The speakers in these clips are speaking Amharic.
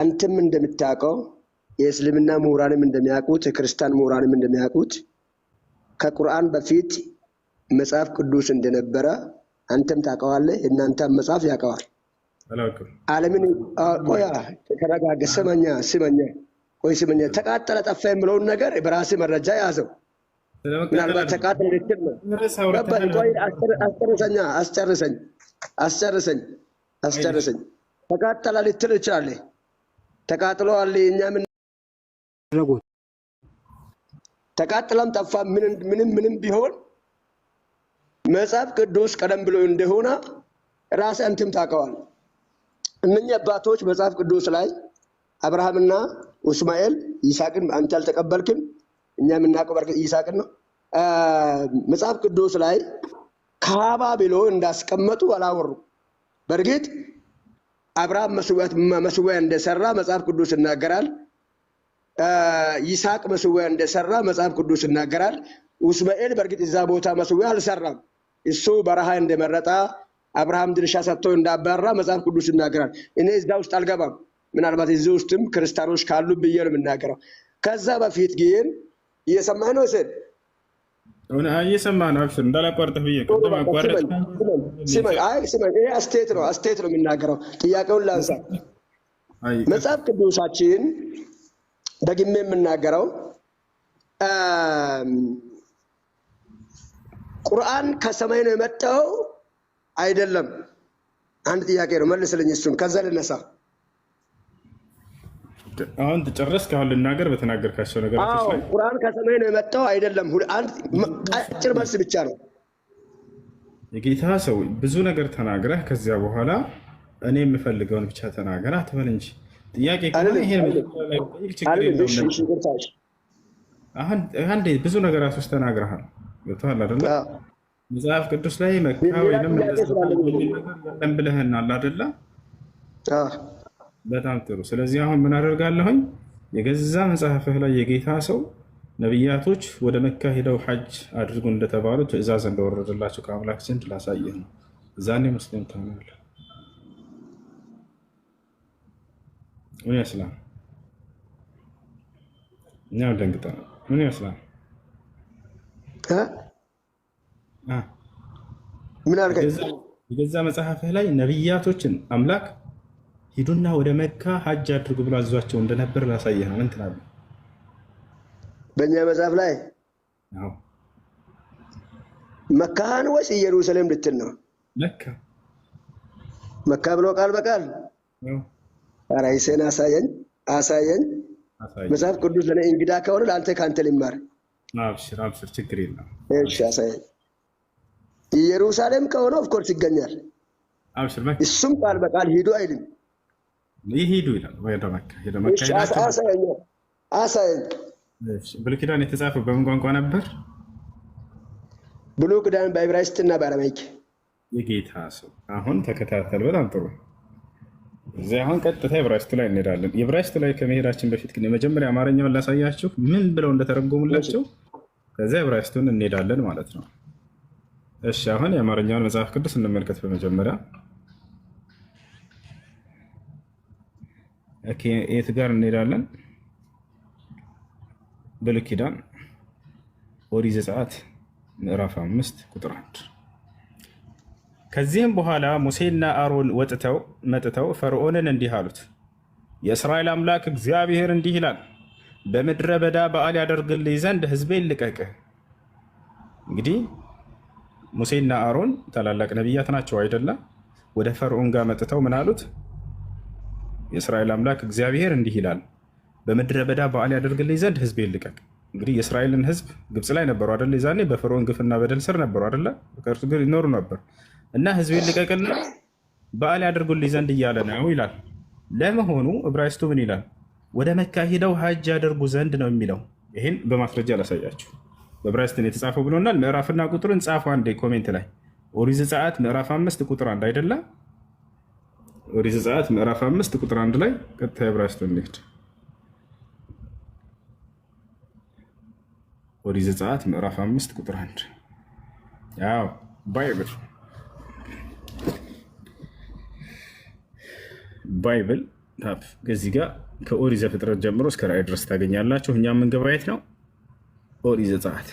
አንተም እንደምታውቀው የእስልምና ምሁራንም እንደሚያውቁት የክርስቲያን ምሁራንም እንደሚያውቁት ከቁርአን በፊት መጽሐፍ ቅዱስ እንደነበረ አንተም ታውቀዋለህ። እናንተ መጽሐፍ ያውቀዋል። ዓለምን ቆያ ተረጋጋ፣ ስመኛ ተቃጠለ ጠፋ የምለውን ነገር በራሴ መረጃ ያዘው። ምናልባት ተቃጠለ ልትል ነው። አስጨርሰኝ። ተቃጠለ ልትል ይችላለህ። ተቃጥለዋል። እኛ ምን ረጎት ተቃጥለም ጠፋ ምንም ቢሆን መጽሐፍ ቅዱስ ቀደም ብሎ እንደሆነ ራስህ አንተም ታውቀዋል። እነኛ አባቶች መጽሐፍ ቅዱስ ላይ አብርሃምና እስማኤል ይስሐቅን አንተ አልተቀበልክም። እኛ የምናውቀው በርግጥ ይስሐቅን ነው። መጽሐፍ ቅዱስ ላይ ካባ ብሎ እንዳስቀመጡ አላወሩ። በርግጥ አብርሃም መስዋዕት እንደሰራ መጽሐፍ ቅዱስ ይናገራል። ይስሐቅ መስዋዕት እንደሰራ መጽሐፍ ቅዱስ ይናገራል። እስማኤል በርግጥ እዛ ቦታ መስዋዕት አልሰራም። እሱ በረሃ እንደመረጣ አብርሃም ድርሻ ሰጥቶ እንዳባራ መጽሐፍ ቅዱስ ይናገራል። እኔ እዛ ውስጥ አልገባም። ምናልባት እዚህ ውስጥም ክርስቲያኖች ካሉ ብዬ ነው የምናገረው። ከዛ በፊት ግን እየሰማህ ነው ሰድ እየሰማህ ነው። አብሽር እንዳላቋርጥህ ብዬ ይሄ አስተያየት ነው የምናገረው። ጥያቄውን ላንሳ። መጽሐፍ ቅዱሳችን ደግሜ የምናገረው ቁርአን ከሰማይ ነው የመጣው አይደለም? አንድ ጥያቄ ነው፣ መልስልኝ እሱን። ከዛ ልነሳ። አሁን ተጨረስክ? አሁን ልናገር በተናገርካቸው ነገሮች ላይ ቁርአን ከሰማይ ነው የመጣው አይደለም? አጭር መልስ ብቻ ነው። የጌታ ሰው ብዙ ነገር ተናግረህ ከዚያ በኋላ እኔ የምፈልገውን ብቻ ተናገር አትበል እንጂ ጥያቄ ችግር የለውም። አንዴ ብዙ ነገራት ውስጥ ተናግረሃል። ገብቶሃል አይደለ? መጽሐፍ ቅዱስ ላይ መካ ወይንም እንደዚህ ብለህናል አይደለ? በጣም ጥሩ። ስለዚህ አሁን ምን አደርጋለሁኝ? የገዛ መጽሐፍህ ላይ የጌታ ሰው ነቢያቶች ወደ መካ ሄደው ሐጅ አድርጉ እንደተባሉ ትእዛዝ እንደወረደላቸው ከአምላክ ዘንድ ላሳየህ ነው። እዛኔ ሙስሊም ትሆናለህ። ምን ይመስላል? እኛም ደንግጠናል። ምን ይመስላል? ምን አድርገህ የገዛ መጽሐፍህ ላይ ነቢያቶችን አምላክ ሂዱና ወደ መካ ሐጅ አድርጉ ብሎ አዟቸው እንደነበር ላሳየህ ነው። ምን ትላለህ? በእኛ መጽሐፍ ላይ መካን ወይስ ኢየሩሳሌም ልትል ነው? መካ ብሎ ቃል በቃል ኧረ ይሴን አሳየኝ። መጽሐፍ ቅዱስ ለእኔ እንግዳ ከሆነ ለአንተ ከአንተ ልማር። አብሽር ችግር የለም። እሺ አሳየኝ። ኢየሩሳሌም ከሆነ ኦፍኮርስ ይገኛል። እሱም ቃል በቃል ሂዱ አይልም። ይሄዱ ይላል። ወደ መካ አሳየኝ። ብሉይ ኪዳን የተጻፈው በምን ቋንቋ ነበር? ብሉይ ኪዳን በዕብራይስጥና በአረማይክ። የጌታ ሰው አሁን ተከታተል። በጣም ጥሩ። እዚህ አሁን ቀጥታ ዕብራይስጥ ላይ እንሄዳለን። ዕብራይስጥ ላይ ከመሄዳችን በፊት ግን የመጀመሪያ አማርኛውን ላሳያችሁ ምን ብለው እንደተረጎሙላቸው፣ ከዚያ ዕብራይስጡን እንሄዳለን ማለት ነው። እሺ አሁን የአማርኛውን መጽሐፍ ቅዱስ እንመልከት። በመጀመሪያ የት ጋር እንሄዳለን? ብሉይ ኪዳን ኦሪት ዘጸአት ምዕራፍ 5 ቁጥር 1። ከዚህም በኋላ ሙሴና አሮን መጥተው ፈርዖንን እንዲህ አሉት፣ የእስራኤል አምላክ እግዚአብሔር እንዲህ ይላል፣ በምድረ በዳ በዓል ያደርግልኝ ዘንድ ሕዝቤን ልቀቅ። እንግዲህ ሙሴና አሮን ታላላቅ ነቢያት ናቸው አይደለም? ወደ ፈርዖን ጋር መጥተው ምን አሉት? የእስራኤል አምላክ እግዚአብሔር እንዲህ ይላል፣ በምድረ በዳ በዓል ያደርግልኝ ዘንድ ሕዝቤን ልቀቅ። እንግዲህ የእስራኤልን ሕዝብ ግብፅ ላይ ነበሩ አይደለ? ዛኔ በፈርዖን ግፍና በደል ስር ነበሩ አይደለ? ከእርሱ ጋር ይኖሩ ነበር እና ሕዝቤን ልቀቅና በዓል ያደርጉልኝ ዘንድ እያለ ነው ይላል። ለመሆኑ ዕብራይስጡ ምን ይላል? ወደ መካ ሂደው ሐጅ ያደርጉ ዘንድ ነው የሚለው። ይህን በማስረጃ ላሳያችሁ። በዕብራይስጥን የተጻፈው ብሎናል። ምዕራፍና ቁጥሩን ጻፉ አንዴ ኮሜንት ላይ። ኦሪት ዘጸአት ምዕራፍ 5 ቁጥር 1 አይደለ? ኦሪት ዘጸአት ምዕራፍ 5 ቁጥር 1 ላይ ቀጥታ ዕብራይስጡን እንሂድ። ኦሪት ዘጸአት ምዕራፍ 5 ቁጥር 1 ያው ባይብል ከዚህ ጋር ከኦሪት ዘፍጥረት ጀምሮ እስከ ራዕይ ድረስ ታገኛላችሁ። እኛ የምንገባው የት ነው? ኦሪት ዘጸአት።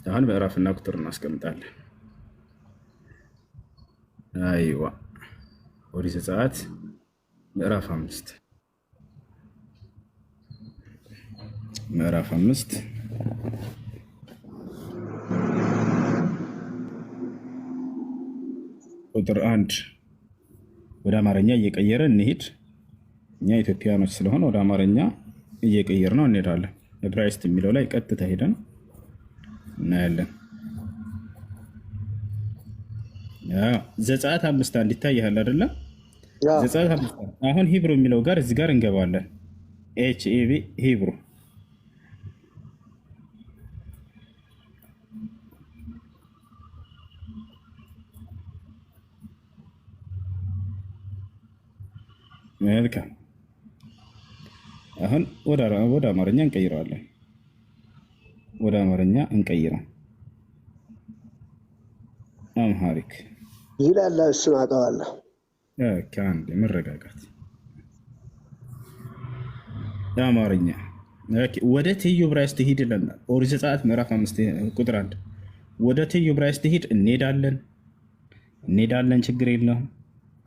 አሁን ምዕራፍና ቁጥር እናስቀምጣለን። አይዋ ኦሪት ዘጸአት ምዕራፍ 5 ምዕራፍ 5 ቁጥር 1 ወደ አማርኛ እየቀየረ እንሂድ። እኛ ኢትዮጵያኖች ስለሆነ ወደ አማርኛ እየቀየር ነው እንሄዳለን። ዕብራይስጥ የሚለው ላይ ቀጥታ ሄደን እናያለን። ዘጸአት 5:1 ይታያል አይደለም? ዘጸአት 5:1 አሁን ሂብሩ የሚለው ጋር እዚህ ጋር እንገባለን። ኤችኤቢ ሂብሩ መልካም። አሁን ወደ አማርኛ እንቀይረዋለን። ወደ አማርኛ እንቀይረው። አምሃሪክ ይላል። እሱን አውቀዋለሁ። ከአንድ መረጋጋት አማርኛ ወደ ትይዩ ዕብራይስጥ ሂድ ይለናል። ኦሪት ዘጸአት ምዕራፍ 5 ቁጥር 1 ወደ ትይዩ ዕብራይስጥ ሂድ። እንሄዳለን፣ ችግር የለውም፣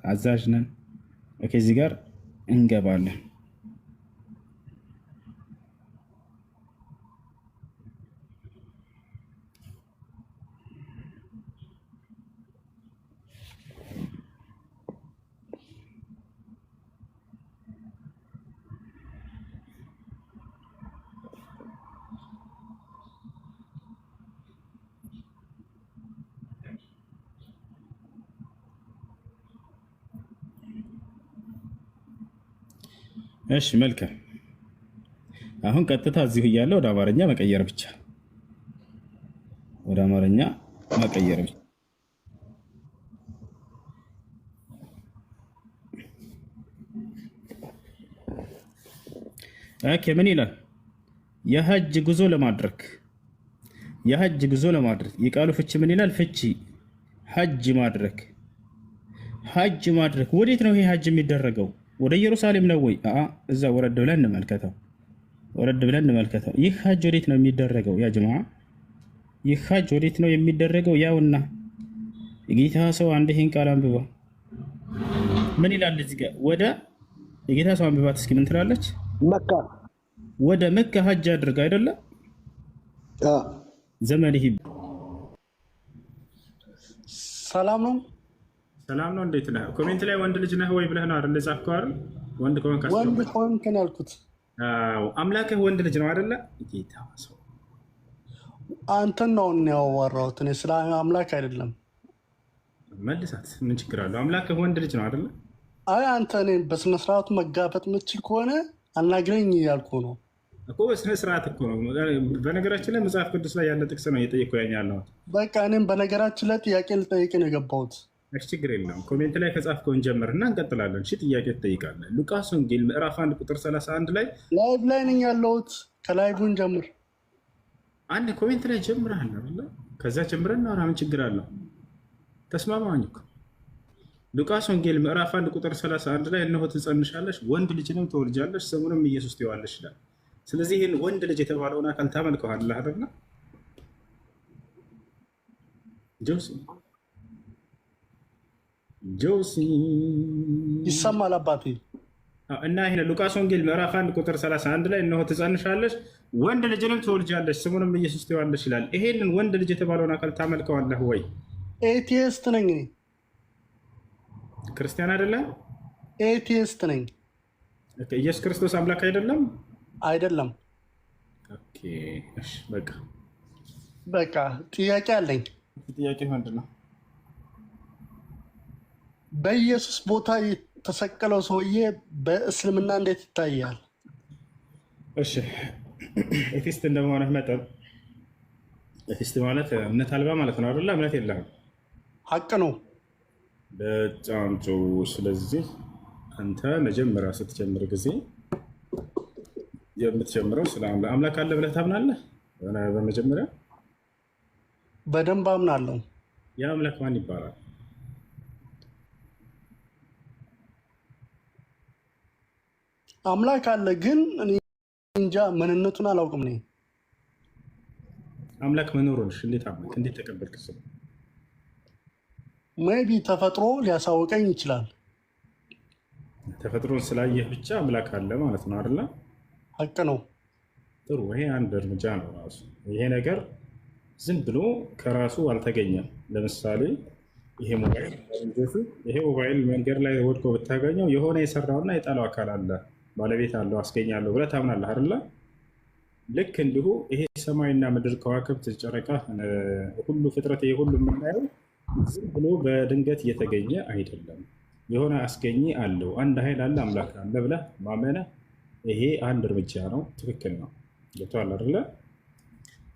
አዛዥ ነን። እዚህ ጋር እንገባለን። እሺ መልካም። አሁን ቀጥታ እዚሁ እያለ ወደ አማርኛ መቀየር ብቻ፣ ወደ አማርኛ መቀየር ብቻ። ምን ይላል? የሐጅ ጉዞ ለማድረግ የቃሉ ፍቺ ምን ይላል? ፍቺ ሐጅ ማድረግ። ወዴት ነው ይሄ ሐጅ የሚደረገው? ወደ ኢየሩሳሌም ነው ወይ? እዛ ወረድ ብለን እንመልከተው። ይህ ሐጅ ወዴት ነው የሚደረገው? ያ ጀማዓ ይህ ሐጅ ወዴት ነው የሚደረገው? ያውና የጌታ ሰው አንድ ይህን ቃል አንብባ። ምን ይላል እዚህ ጋር? ወደ የጌታ ሰው አንብባት እስኪ። ምን ትላለች? መካ። ወደ መካ ሐጅ አድርግ አይደለ? ዘመን ይሄ ሰላም ነው። እንዴት ነህ? ኮሜንት ላይ ወንድ ልጅ ነህ ወይ ብለህ ነው አይደል? ጻፍከው አይደል? ወንድ ከሆንክ ያልኩት አምላክህ ወንድ ልጅ ነው አይደለ? ጌታ ሰው አንተን ነው ያወራሁት። እኔ ስለ አምላክ አይደለም። መልሳት። ምን ችግር አለው? አምላክህ ወንድ ልጅ ነው አይደለ? አይ አንተ እኔ በስነ ስርዓቱ መጋፈጥ የምትችል ከሆነ አናግረኝ እያልኩ ነው እኮ። በስነ ስርዓት እኮ ነው። በነገራችን ላይ መጽሐፍ ቅዱስ ላይ ያለ ጥቅስ ነው እየጠየኩ ያኛለሁ። በቃ እኔም በነገራችን ላይ ጥያቄ ልጠይቅ ነው የገባሁት። ችግር የለም። ኮሜንት ላይ ከጻፍከውን ጀምርና እንቀጥላለን። ጥያቄ ትጠይቃለህ። ሉቃስ ወንጌል ምዕራፍ 1 ቁጥር 31 ላይ ላይቭ ላይ ነኝ ያለሁት። ከላይቭን ጀምር። አንድ ኮሜንት ላይ ጀምረሃል አይደል? ከዛ ጀምረን እናውራ። ምን ችግር አለው? ተስማማኝ እኮ። ሉቃስ ወንጌል ምዕራፍ 1 ቁጥር 31 ላይ እነሆ ትጸንሻለሽ፣ ወንድ ልጅንም ትወልጃለሽ፣ ስሙንም ኢየሱስ ትይዋለሽ ይላል። ስለዚህ ይህን ወንድ ልጅ የተባለውን አካል ታመልከዋለህ አይደል? ጆሲ ይሰማል አባቴ። እና ይሄ ሉቃስ ወንጌል ምዕራፍ 1 ቁጥር 31 ላይ እነሆ ትጸንሻለሽ፣ ወንድ ልጅንም ትወልጃለሽ፣ ስሙንም ኢየሱስ ትይዋለሽ ይላል። ይሄንን ወንድ ልጅ የተባለውን አካል ታመልከዋለህ ወይ? ኤቲስት ነኝ። ክርስቲያን አይደለም? ኤቲስት ነኝ። ኢየሱስ ክርስቶስ አምላክ አይደለም? አይደለም። ኦኬ እሺ፣ በቃ ጥያቄ አለኝ። ጥያቄ ምንድን ነው? በኢየሱስ ቦታ የተሰቀለው ሰውዬ በእስልምና እንዴት ይታያል? እሺ፣ ኤቲስት እንደመሆንህ መጠን ኤቲስት ማለት እምነት አልባ ማለት ነው አይደለ? እምነት የለህም። ሀቅ ነው። በጣም ጥሩ። ስለዚህ አንተ መጀመሪያ ስትጀምር ጊዜ የምትጀምረው ስለ አምላክ አለ ብለህ ታምናለህ? በመጀመሪያ በደንብ አምናለሁ። ያ አምላክ ማን ይባላል? አምላክ አለ፣ ግን እኔ እንጃ ምንነቱን አላውቅም። እኔ አምላክ መኖሩን እንዴት አምላክ እንዴት ተቀበልክ? ሜቢ ተፈጥሮ ሊያሳውቀኝ ይችላል። ተፈጥሮን ስላየህ ብቻ አምላክ አለ ማለት ነው አይደለ? ሀቅ ነው። ጥሩ። ይሄ አንድ እርምጃ ነው ራሱ። ይሄ ነገር ዝም ብሎ ከራሱ አልተገኘም። ለምሳሌ ይሄ ሞባይል መንገድ ላይ ወድቆ ብታገኘው የሆነ የሰራውና የጣለው አካል አለ፣ ባለቤት አለው፣ አስገኛለሁ ብለህ ታምናለህ አይደለ? ልክ እንዲሁ ይሄ ሰማይና ምድር፣ ከዋክብት፣ ጨረቃ፣ ሁሉ ፍጥረት፣ ይሄ ሁሉ የምናየው ዝም ብሎ በድንገት እየተገኘ አይደለም። የሆነ አስገኚ አለው፣ አንድ ኃይል አለ፣ አምላክ አለ ብለህ ማመነ ይሄ አንድ እርምጃ ነው። ትክክል ነው። ገብቶሃል አይደለ?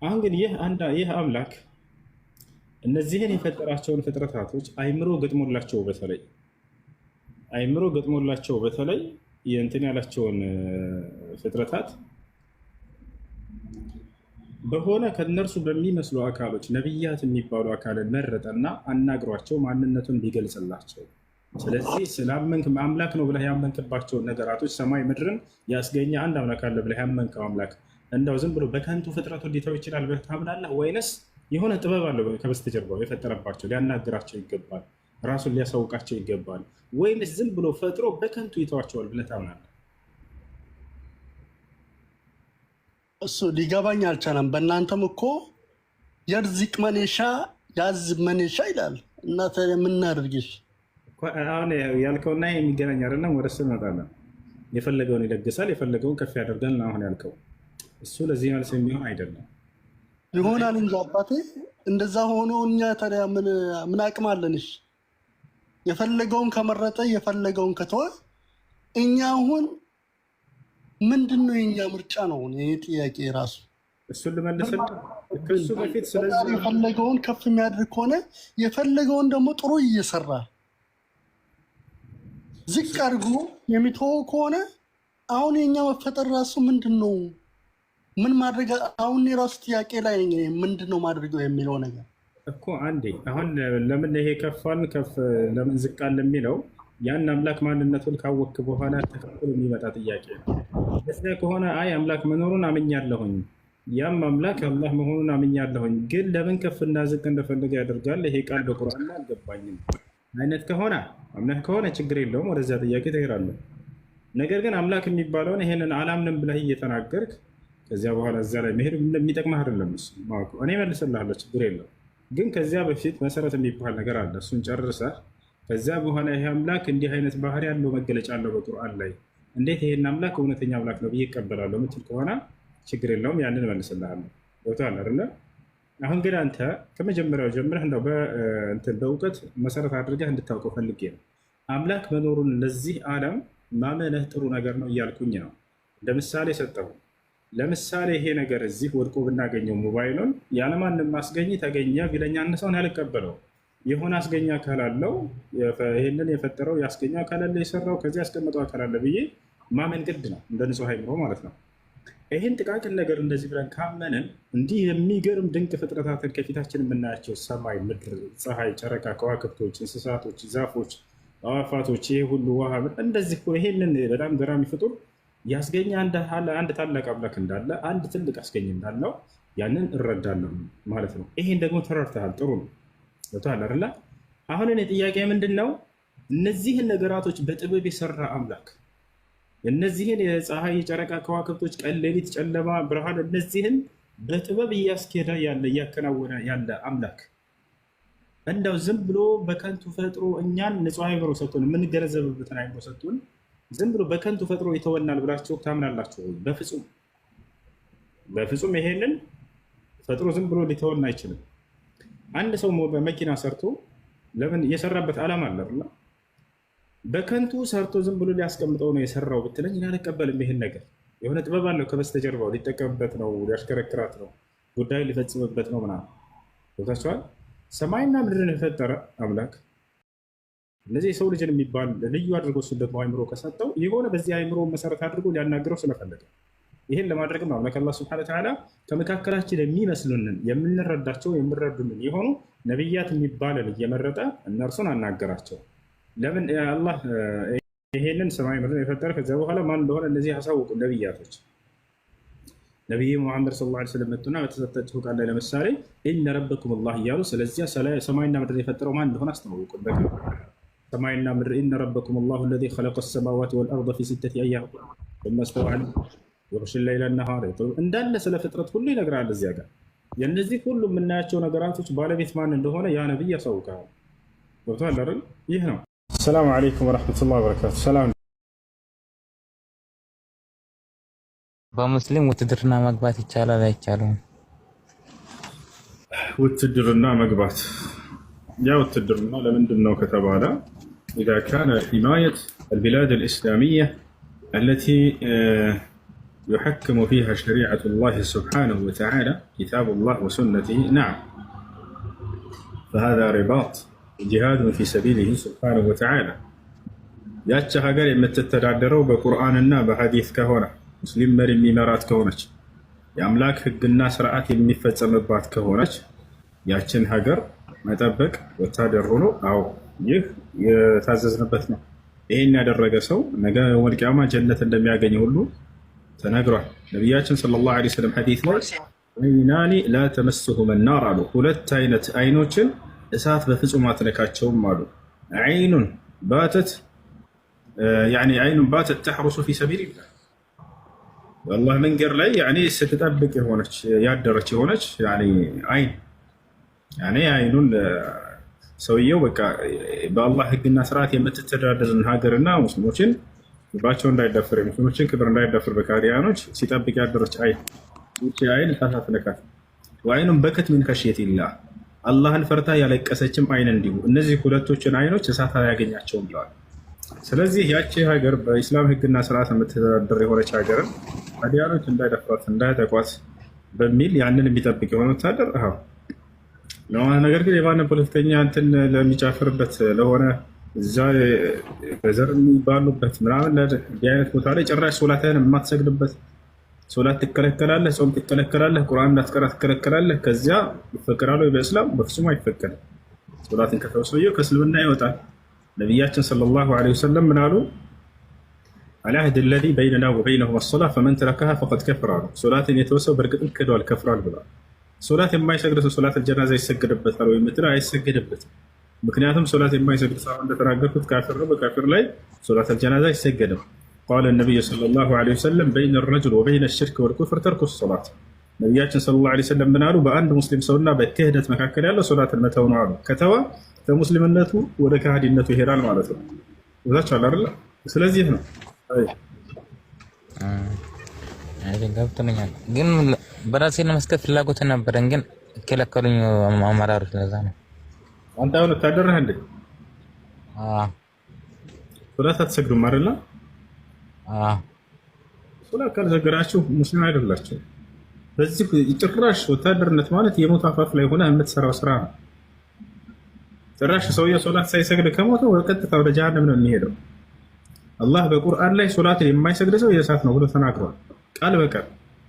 አሁን ግን ይህ አምላክ እነዚህን የፈጠራቸውን ፍጥረታቶች አይምሮ ገጥሞላቸው በተለይ የእንትን ያላቸውን ፍጥረታት በሆነ ከነርሱ በሚመስሉ አካሎች ነቢያት የሚባሉ አካልን መረጠና አናግሯቸው ማንነቱን ቢገልጽላቸው። ስለዚህ ስላመንክ አምላክ ነው ብለህ ያመንክባቸውን ነገራቶች ሰማይ ምድርን ያስገኘ አንድ አምላክ አለ ብለህ ያመንከው አምላክ እንዳው ዝም ብሎ በከንቱ ፍጥረቱ ሊተው ይችላል ብለህ ታምናለህ? ወይንስ የሆነ ጥበብ አለው ከበስተጀርባው የፈጠረባቸው፣ ሊያናግራቸው ይገባል፣ ራሱን ሊያሳውቃቸው ይገባል? ወይንስ ዝም ብሎ ፈጥሮ በከንቱ ይተዋቸዋል ብለህ ታምናለህ? እሱ ሊገባኝ አልቻለም። በእናንተም እኮ የርዚቅ መኔሻ ያዝ መኔሻ ይላል እና የምናደርግሽ አሁን ያልከውና የሚገናኝ አይደለም። ወደ እሱ እንመጣለን። የፈለገውን ይለግሳል፣ የፈለገውን ከፍ ያደርጋል። አሁን ያልከው እሱ ለዚህ መልስ የሚሆን አይደለም። ይሆናል እንጂ አባቴ እንደዛ ሆኖ እኛ ታዲያ ምን አቅም አለንሽ? የፈለገውን ከመረጠ የፈለገውን ከተወ እኛ አሁን ምንድን ነው የኛ ምርጫ ነው? ይሄ ጥያቄ ራሱ እሱን ልመልስልህ ከሱ በፊት ስለዚህ የፈለገውን ከፍ የሚያደርግ ከሆነ የፈለገውን ደግሞ ጥሩ እየሰራ ዝቅ አድርጎ የሚተወው ከሆነ አሁን የኛ መፈጠር ራሱ ምንድን ነው? ምን ማድረግ አሁን የራሱ ጥያቄ ላይ ምንድን ነው ማድረገው የሚለው ነገር እኮ አንዴ አሁን ለምን ይሄ ከፋን ከፍ ለምን ዝቃል የሚለው ያን አምላክ ማንነቱን ካወቅክ በኋላ ተከትሎ የሚመጣ ጥያቄ ነው። ለዚያ ከሆነ አይ አምላክ መኖሩን አምኛለሁኝ፣ ያም አምላክ አላህ መሆኑን አምኛለሁኝ፣ ግን ለምን ከፍና ዝቅ እንደፈለገ ያደርጋል ይሄ ቃል በቁርአን ላይ አልገባኝም አይነት ከሆነ አምነህ ከሆነ ችግር የለውም፣ ወደዚያ ጥያቄ ትሄዳለህ። ነገር ግን አምላክ የሚባለውን ይሄንን አላምንም ብለህ እየተናገርክ ከዚያ በኋላ እዚያ ላይ መሄድ የሚጠቅምህ አይደለም። እኔ መልስልሃለሁ፣ ችግር የለው። ግን ከዚያ በፊት መሰረት የሚባል ነገር አለ። እሱን ጨርሰህ ከዚያ በኋላ ይሄ አምላክ እንዲህ አይነት ባህሪ ያለው መገለጫ አለው በቁርአን ላይ፣ እንዴት ይሄን አምላክ እውነተኛ አምላክ ነው ብዬ እቀበላለሁ የምትል ከሆነ ችግር የለውም፣ ያንን መልስልሃለሁ። ገብቶሃል አይደለ? አሁን ግን አንተ ከመጀመሪያው ጀምረህ እንደው በእውቀት መሰረት አድርገህ እንድታውቀው ፈልጌ ነው። አምላክ መኖሩን ለዚህ ዓለም ማመንህ ጥሩ ነገር ነው እያልኩኝ ነው። እንደ ምሳሌ ሰጠሁ። ለምሳሌ ይሄ ነገር እዚህ ወድቆ ብናገኘው ሞባይሉን ያለማንም አስገኝ ተገኘ ቢለኛ አንድ ሰውን ያልቀበለው የሆነ አስገኛ አካል አለው፣ ይህንን የፈጠረው ያስገኘው አካል አለ፣ የሰራው ከዚህ ያስቀመጠው አካል አለ ብዬ ማመን ግድ ነው፣ እንደ ንጹህ አይምሮ ማለት ነው። ይህን ጥቃቅን ነገር እንደዚህ ብለን ካመንን እንዲህ የሚገርም ድንቅ ፍጥረታትን ከፊታችን የምናያቸው ሰማይ፣ ምድር፣ ፀሐይ፣ ጨረቃ፣ ከዋክብቶች፣ እንስሳቶች፣ ዛፎች፣ አዋፋቶች፣ ይሄ ሁሉ ውሃ እንደዚህ ይሄንን በጣም ገራሚ ፍጡር ያስገኘ አንድ ታላቅ አምላክ እንዳለ አንድ ትልቅ አስገኝ እንዳለው ያንን እረዳለሁ ማለት ነው። ይሄን ደግሞ ተረድተሃል፣ ጥሩ ነው። ገብቶሃል አይደለ? አሁን እኔ ጥያቄ ምንድን ነው? እነዚህን ነገራቶች በጥበብ የሰራ አምላክ እነዚህን የፀሐይ፣ የጨረቃ፣ ከዋክብቶች፣ ቀን፣ ሌሊት፣ ጨለማ፣ ብርሃን እነዚህን በጥበብ እያስኬደ ያለ እያከናወነ ያለ አምላክ እንደው ዝም ብሎ በከንቱ ፈጥሮ እኛን ንጹህ አይምሮ ሰጥቶን የምንገነዘብበትን አይምሮ ሰጥቶን ዝም ብሎ በከንቱ ፈጥሮ ይተወናል ብላችሁ ታምናላችሁ? በፍጹም በፍጹም። ይሄንን ፈጥሮ ዝም ብሎ ሊተወን አይችልም። አንድ ሰው በመኪና ሰርቶ ለምን የሰራበት ዓላማ አለ። በከንቱ ሰርቶ ዝም ብሎ ሊያስቀምጠው ነው የሰራው ብትለኝ እኔ አልቀበልም። ይሄን ነገር የሆነ ጥበብ አለው ከበስተጀርባው፣ ሊጠቀምበት ነው፣ ሊያሽከረክራት ነው፣ ጉዳይ ሊፈጽምበት ነው ምናምን። ቦታቸዋል ሰማይና ምድርን የፈጠረ አምላክ እነዚህ የሰው ልጅን የሚባል ልዩ አድርጎ እሱን ደግሞ አይምሮ ከሰጠው የሆነ በዚህ አይምሮ መሰረት አድርጎ ሊያናግረው ስለፈለገ ይህን ለማድረግ ነው አምላክ አላህ ሱብሓነሁ ወተዓላ ከመካከላችን የሚመስሉንን የምንረዳቸው የሚረዱንን የሆኑ ነቢያት የሚባለን እየመረጠ እነርሱን አናገራቸው። ለምን አላህ ይሄንን ሰማይ ምድርን የፈጠረ ከዚያ በኋላ ማን እንደሆነ እነዚህ ያሳወቁ ነቢያቶች ነቢይ ሙሐመድ ሰለላሁ ዐለይሂ ወሰለም መጡና በተሰጣቸው ቃል ላይ ለምሳሌ ኢነ ረበኩም አላህ እያሉ ስለዚያ ሰማይና ምድርን የፈጠረው ማን እንደሆነ አስተዋወቁ። ሰማይና ምድር ኢነ ረበኩም አላሁ አለዚ ኸለቀ ሰማዋት ወልአርደ ፊ ሲተቲ አያም ثم استوى على يغشي الليل النهار እንዳለ ስለ ፍጥረት ሁሉ ይነግራል። እዚያ ጋር የነዚህ ሁሉ የምናያቸው ነገራቶች ባለቤት ማን እንደሆነ ያ ነብይ ያሳውቃል። ገብቶሃል አይደል? ይህ ነው። ሰላም አለይኩም ወራህመቱላሂ ወበረካቱ። ሰላም። በሙስሊም ውትድርና መግባት ይቻላል አይቻልም? ውትድርና መግባት ያ ውትድርና ለምንድን ነው ከተባለ إذا كان حماية البلاد الإسلامية التي يحكم فيها شريعة الله سبحانه وتعالى كتاب الله وسنته نعم فهذا رباط جهاد في سبيله سبحانه وتعالى ياتش هاجر يمتتدادروا بقرآننا بحديث كهونا مسلم مري ميمارات كهونش የአምላክ ህግና ስርዓት የሚፈጸምባት ከሆነች ያችን ሀገር መጠበቅ ወታደር ሆኖ አዎ ይህ የታዘዝንበት ነው። ይሄን ያደረገ ሰው ነገ የውመል ቂያማ ጀነት እንደሚያገኝ ሁሉ ተነግሯል። ነቢያችን ሰለላሁ ዐለይሂ ወሰለም ሐዲስ ላይ አይናኒ ላ ተመስሁም النار አሉ። ሁለት አይነት አይኖችን እሳት በፍጹም አትነካቸውም አሉ። አይኑን ባተት يعني አይኑ ባተት ተሕሩሱ ፊ ሰቢልላህ والله መንገድ ላይ يعني ስትጠብቅ የሆነች ያደረች የሆነች አይን አይኑን ሰውየው በቃ በአላህ ህግና ስርዓት የምትተዳደርን ሀገርና ሙስሊሞችን ክብራቸው እንዳይደፈር ሙስሊሞችን ክብር እንዳይደፈር በካዲያኖች ሲጠብቅ ያደረች አይን ታሳፍነካት ወአይኑን በከት ምን ከሽየቲላህ አላህን ፈርታ ያለቀሰችም አይን እንዲሁ እነዚህ ሁለቶችን አይኖች እሳት አያገኛቸውም ብለዋል። ስለዚህ ያቺ ሀገር በኢስላም ህግና ስርዓት የምትተዳደር የሆነች ሀገርን ካዲያኖች እንዳይደፍሯት እንዳይጠቋት በሚል ያንን የሚጠብቅ የሆነ ወታደር ነገር ግን የማንም ፖለቲከኛ እንትን ለሚጫፍርበት ለሆነ እዛ በዘር የሚባሉበት ምናምን እንዲህ አይነት ቦታ ላይ ጭራሽ ሶላትህን የማትሰግድበት ሶላት ትከለከላለህ፣ ጾም ትከለከላለህ፣ ቁርአን እንዳትቀራ ትከለከላለህ። ከዚያ ይፈቀዳል ወይ? በእስላም በፍጹም አይፈቀድም። ሶላትን ከተወ ሰውየው ከእስልምና ይወጣል። ነቢያችን ሰለላሁ ዐለይሂ ወሰለም ምን አሉ? አልዐህድ አለዚ በይነና ወበይነሁም አስሶላህ ፈመን ተረከሃ ፈቀድ ከፈረ አሉ። ሶላትን የተወሰው በእርግጥም ክዷል፣ ከፍሯል ብለዋል። ሶላት የማይሰግድ ሰው ሶላት አልጀናዛ ይሰግድበታል ወይ የምትለው አይሰግድበትም። ምክንያቱም ሶላት የማይሰግድ ሰው እንደተናገርኩት ካፊር ነው። በካፊር ላይ ሶላት አልጀናዛ አይሰገድም። ቃለ ነቢዩ ሰለላሁ ዐለይሂ ወሰለም በይነ ረጁል ወበይነ ሽርክ ወልኩፍር ተርኩ ሶላት። ነቢያችን ሰለላሁ ዐለይሂ ወሰለም ምን አሉ? በአንድ ሙስሊም ሰውና በክህደት መካከል ያለው ሶላትን መተው ነው አሉ። ከተዋ ከሙስሊምነቱ ወደ ከሃዲነቱ ይሄዳል ማለት ነው። ይዛችኋል አይደል? ስለዚህ ነው ገብቶኛል። ግን በራሴ ለመስገድ ፍላጎት ነበረኝ፣ ግን ከለከሉኝ አመራሮች። ለዛ ነው። አንተ አሁን ወታደር ነህ እንዴ? ሶላት አትሰግዱም አይደል? ሶላት ካልሰገዳችሁ ሙስሊም አይደላችሁ። በዚህ ጭራሽ ወታደርነት ማለት የሞት አፋፍ ላይ ሆነ የምትሰራው ስራ ነው። ጭራሽ ሰውየው ሶላት ሳይሰግድ ከሞተ በቀጥታ ወደ ጀሃነም ነው የሚሄደው። አላህ በቁርአን ላይ ሶላትን የማይሰግድ ሰው የእሳት ነው ብሎ ተናግሯል። ቃል በቃል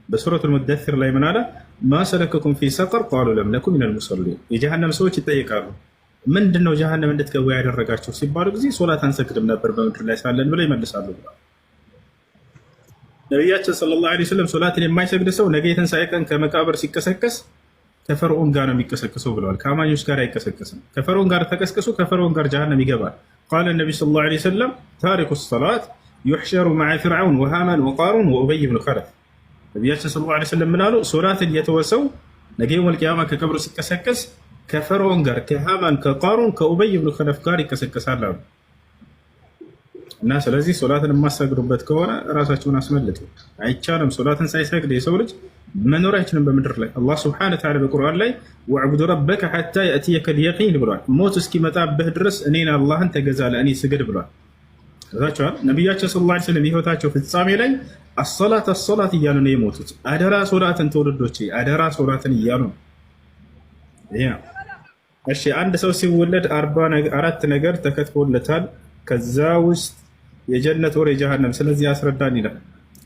በሱረቱል ሙደሲር ላይ ምን አለ? ማ ሰለከኩም ፊ ሰቀር ቃሉ ለም ነኩ ሚነል ሙሰሊን። የጀሃነም ሰዎች ይጠየቃሉ፣ ምንድነው ጀሃነም እንድትገቡ ያደረጋቸው ሲባሉ ጊዜ ሶላት አንሰግድም ነበር በምድር ላይ ሳለን ብለው ይመልሳሉ ብለዋል። ነቢያችን ሰለላሁ ዐለይሂ ወሰለም ሶላትን የማይሰግድ ሰው ነገ የትንሣኤ ቀን ከመቃብር ሲቀሰቀስ ከፈርዖን ጋር ነው የሚቀሰቅሰው ብለዋል። ከአማኞች ጋር አይቀሰቀስም። ከፈርዖን ጋር ተቀስቅሶ ከፈርዖን ጋር ጀሃነም ይገባል። ቃለ ነቢዩ ሰለላሁ ዐለይሂ ወሰለም ታሪኩ ሰላት ዩሕሸሩ መዐ ፊርዐውን ወሃማን ወቃሩን ወኡበይ ብን ኸለፍ። ነቢያችን ሰለላሁ ዐለይሂ ወሰለም ምን አሉ? ሶላትን የተወሰው ነገ የውመል ቂያማ ከቀብሩ ሲቀሰቀስ ከፈርዖን ጋር ከሃማን ከቃሩን ከኡበይ ብን ኸለፍ ጋር ይቀሰቀሳል አሉ። እና ስለዚህ ሶላትን የማሰግዱበት ከሆነ ራሳቸውን አስመልጡ። አይቻልም። ሶላትን ሳይሰግድ የሰው ልጅ መኖር አይችልም በምድር ላይ። አላህ ሱብሓነሁ ወተዓላ በቁርአን ላይ ወዕቡድ ረበከ ሐታ የእትየከል የቂን ብሏል። ሞት እስኪመጣብህ ድረስ እኔን አላህን ተገዛ ለእኔ ስገድ ብሏል። ዛቸዋል ነቢያችን ሰለላሁ ዐለይሂ ወሰለም የህይወታቸው ፍጻሜ ላይ አሰላት እያሉ ነው የሞቱት። አደራ ሶላትን ተወልዶቼ አደራ ሶላትን እያሉ ነው። እሺ አንድ ሰው ሲወለድ 44 ነገር ተከትቦለታል። ከዛ ውስጥ የጀነት ወር የጀሃነም። ስለዚህ ያስረዳን ይላል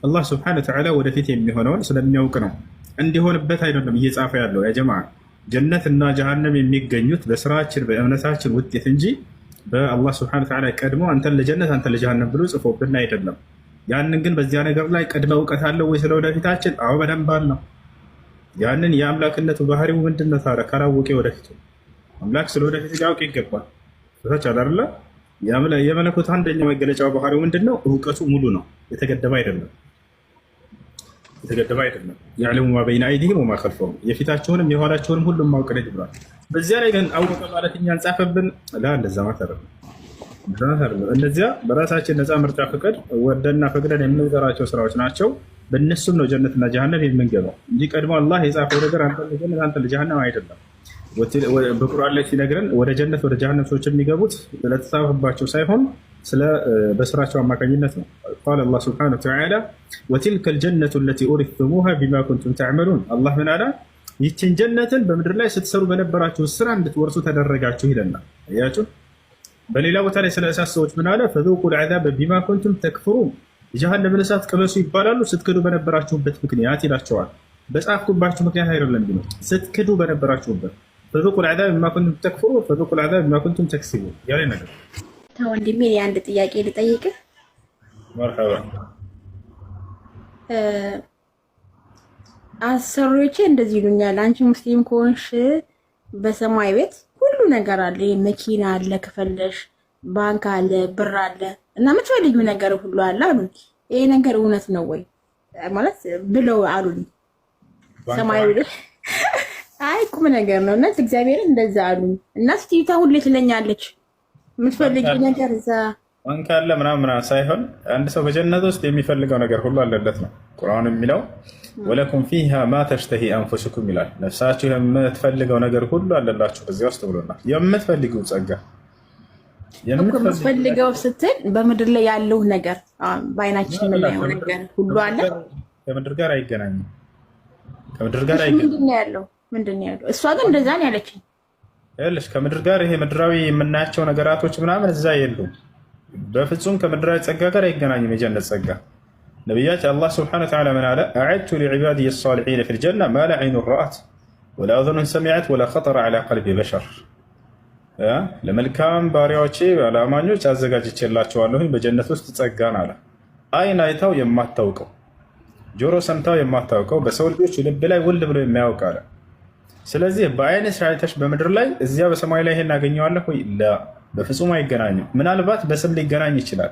አላህ ሱብሓነሁ ወተዓላ። ወደፊት የሚሆነውን ስለሚያውቅ ነው፣ እንዲሆንበት አይደለም እየጻፈ ያለው። ያ ጀማዓ ጀነት እና ጀሃነም የሚገኙት በስራችን በእምነታችን ውጤት እንጂ በአላህ ስብሐነ ወተዓላ ቀድሞ አንተን ለጀነት አንተን ለጀሃነም ብሎ ጽፎብን አይደለም። ያንን ግን በዚያ ነገር ላይ ቅድመ እውቀት አለው ወይ ስለወደፊታችን? አዎ በደንብ አለው። ያንን የአምላክነቱ ባህሪው ምንድን ነው ታዲያ? ካላወቀ ወደፊቱ አምላክ ስለወደፊት ሊያውቅ ይገባል። ታቻል አይደለ? የመለኮት አንደኛው መገለጫው ባህሪው ምንድን ነው? እውቀቱ ሙሉ ነው፣ የተገደበ አይደለም። ያዕለሙ ማ በይነ አይዲሂም ወማ ኸልፈሁም፣ የፊታቸውንም የኋላቸውንም ሁሉም ማወቅ ነው ይብራል። በዚያ ላይ ግን አወቀ ማለት እኛን ጻፈብን? እንደዛ ማለት አይደለም። እነዚያ በራሳችን ነፃ ምርጫ ፍቅድ ወደና ፈቅደን የምንሰራቸው ስራዎች ናቸው። በእነሱም ነው ጀነትና ጀሃነም የምንገባው እንጂ ቀድሞ አላህ የጻፈው ነገር አንተ ለጀነት አንተ ለጀሃነም አይደለም። በቁርአን ላይ ሲነግረን ወደ ጀነት ወደ ጀሃነም ሰዎች የሚገቡት ስለተጻፈባቸው ሳይሆን በስራቸው አማካኝነት ነው። ቃል አላህ ሱብሓነሁ ወተዓላ ወቲልከ ልጀነቱ ለቲ ኡሪቱሙሃ ቢማ ኩንቱም ተዕመሉን። አላህ ምን አለ? ይችን ጀነትን በምድር ላይ ስትሰሩ በነበራችሁ ስራ እንድትወርሱ ተደረጋችሁ ይለናል። አያችሁ። በሌላ ቦታ ላይ ስለ እሳት ሰዎች ምን አለ? ፈዙቁ ልዐዛበ ቢማ ኩንቱም ተክፍሩን፣ የጀሃነምን እሳት ቅመሱ ይባላሉ ስትክዱ በነበራችሁበት ምክንያት ይላቸዋል። በጻፍኩባችሁ ምክንያት አይደለም ቢሉ ስትክዱ በነበራችሁበት። ፈዙቁ ልዐዛበ ቢማ ኩንቱም ተክፍሩን ፈዙቁ ልዐዛበ ቢማ ኩንቱም ተክሲቡን ያለ ነገር። ወንድሜ አንድ ጥያቄ ልጠይቅህ። መርሐባ። አሰሪዎቼ እንደዚህ ይሉኛል፣ አንቺ ሙስሊም ከሆንሽ በሰማይ ቤት ሁሉ ነገር አለ፣ መኪና አለ፣ ከፈለሽ ባንክ አለ፣ ብር አለ እና የምትፈልጊው ነገር ሁሉ አለ አሉኝ። ይሄ ነገር እውነት ነው ወይ ማለት ብለው አሉኝ። ሰማይ ቤት አይ ቁም ነገር ነው እና እግዚአብሔር እንደዛ አሉኝ። እና ስቲታ ሁሌ ትለኛለች የምትፈልጊው ነገር እዛ ባንክ አለ ምናምን ሳይሆን አንድ ሰው በጀነት ውስጥ የሚፈልገው ነገር ሁሉ አለለት ነው ቁርአን የሚለው። ወለኩም ፊሃ ማ ተሽተሂ አንፉሱኩም ይላል። ነፍሳችሁ የምትፈልገው ነገር ሁሉ አለላችሁ በዚያ ውስጥ ብሎናል። የምትፈልጊው ጸጋ የምትፈልገው ስትል በምድር ላይ ያለው ነገር በአይናችን የምናየው ነገር ሁሉ አለ። ከምድር ጋር አይገናኝም። ምንድን ነው ያለው? እሷ ግን እንደዛ ነው ያለችኝ። ይኸውልሽ ከምድር ጋር ይሄ ምድራዊ የምናያቸው ነገራቶች ምናምን እዛ የሉም። በፍጹም ከምድራዊ ጸጋ ጋር አይገናኝም የጀነት ጸጋ። ነቢያችን አላህ ስብሐነሁ ወተዓላ ምን አለ? አዐድቱ ሊዕባዲየ ሷሊሒነ ፊል ጀና ማ ላ ዐይኑን ረአት ወላ አዙኑን ሰሚዐት ወላ ኸጠረ ዐላ ቀልቢ በሸር። ለመልካም ባሪያዎቼ ለአማኞች አዘጋጅቼላቸዋለሁኝ በጀነት ውስጥ ጸጋን አለ። አይን አይታው የማታውቀው፣ ጆሮ ሰምታው የማታውቀው፣ በሰው ልጆች ልብ ላይ ውል ብሎ የሚያውቅ አለ። ስለዚህ በአይንሽ አይተሽ በምድር ላይ እዚያ በሰማይ ላይ ይሄን አገኘዋለሁ ወይ? በፍጹም አይገናኝም። ምናልባት በስም ሊገናኝ ይችላል።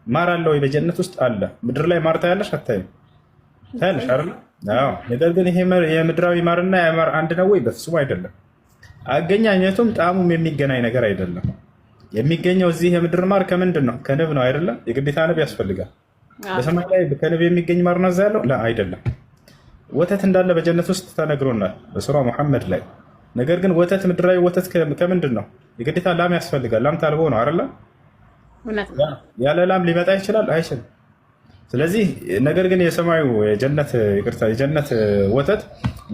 ማር አለ ወይ? በጀነት ውስጥ አለ። ምድር ላይ ማር ታያለሽ አታይም? ታያለሽ አይደል? አዎ። ነገር ግን ይሄ የምድራዊ ማርና የማር አንድ ነው ወይ? በፍጹም አይደለም። አገኛኘቱም ጣዕሙም የሚገናኝ ነገር አይደለም። የሚገኘው እዚህ የምድር ማር ከምንድን ነው? ከንብ ነው አይደለም? የግዴታ ንብ ያስፈልጋል። በሰማይ ላይ ከንብ የሚገኝ ማር ነው እዛ ያለው? አይደለም። ወተት እንዳለ በጀነት ውስጥ ተነግሮናል በሱራ ሙሐመድ ላይ። ነገር ግን ወተት ምድራዊ ወተት ከምንድን ነው? የግዴታ ላም ያስፈልጋል። ላም ታልቦ ነው አይደለ? ያለ ላም ሊመጣ ይችላል? አይችልም። ስለዚህ ነገር ግን የሰማዩ የጀነት ወተት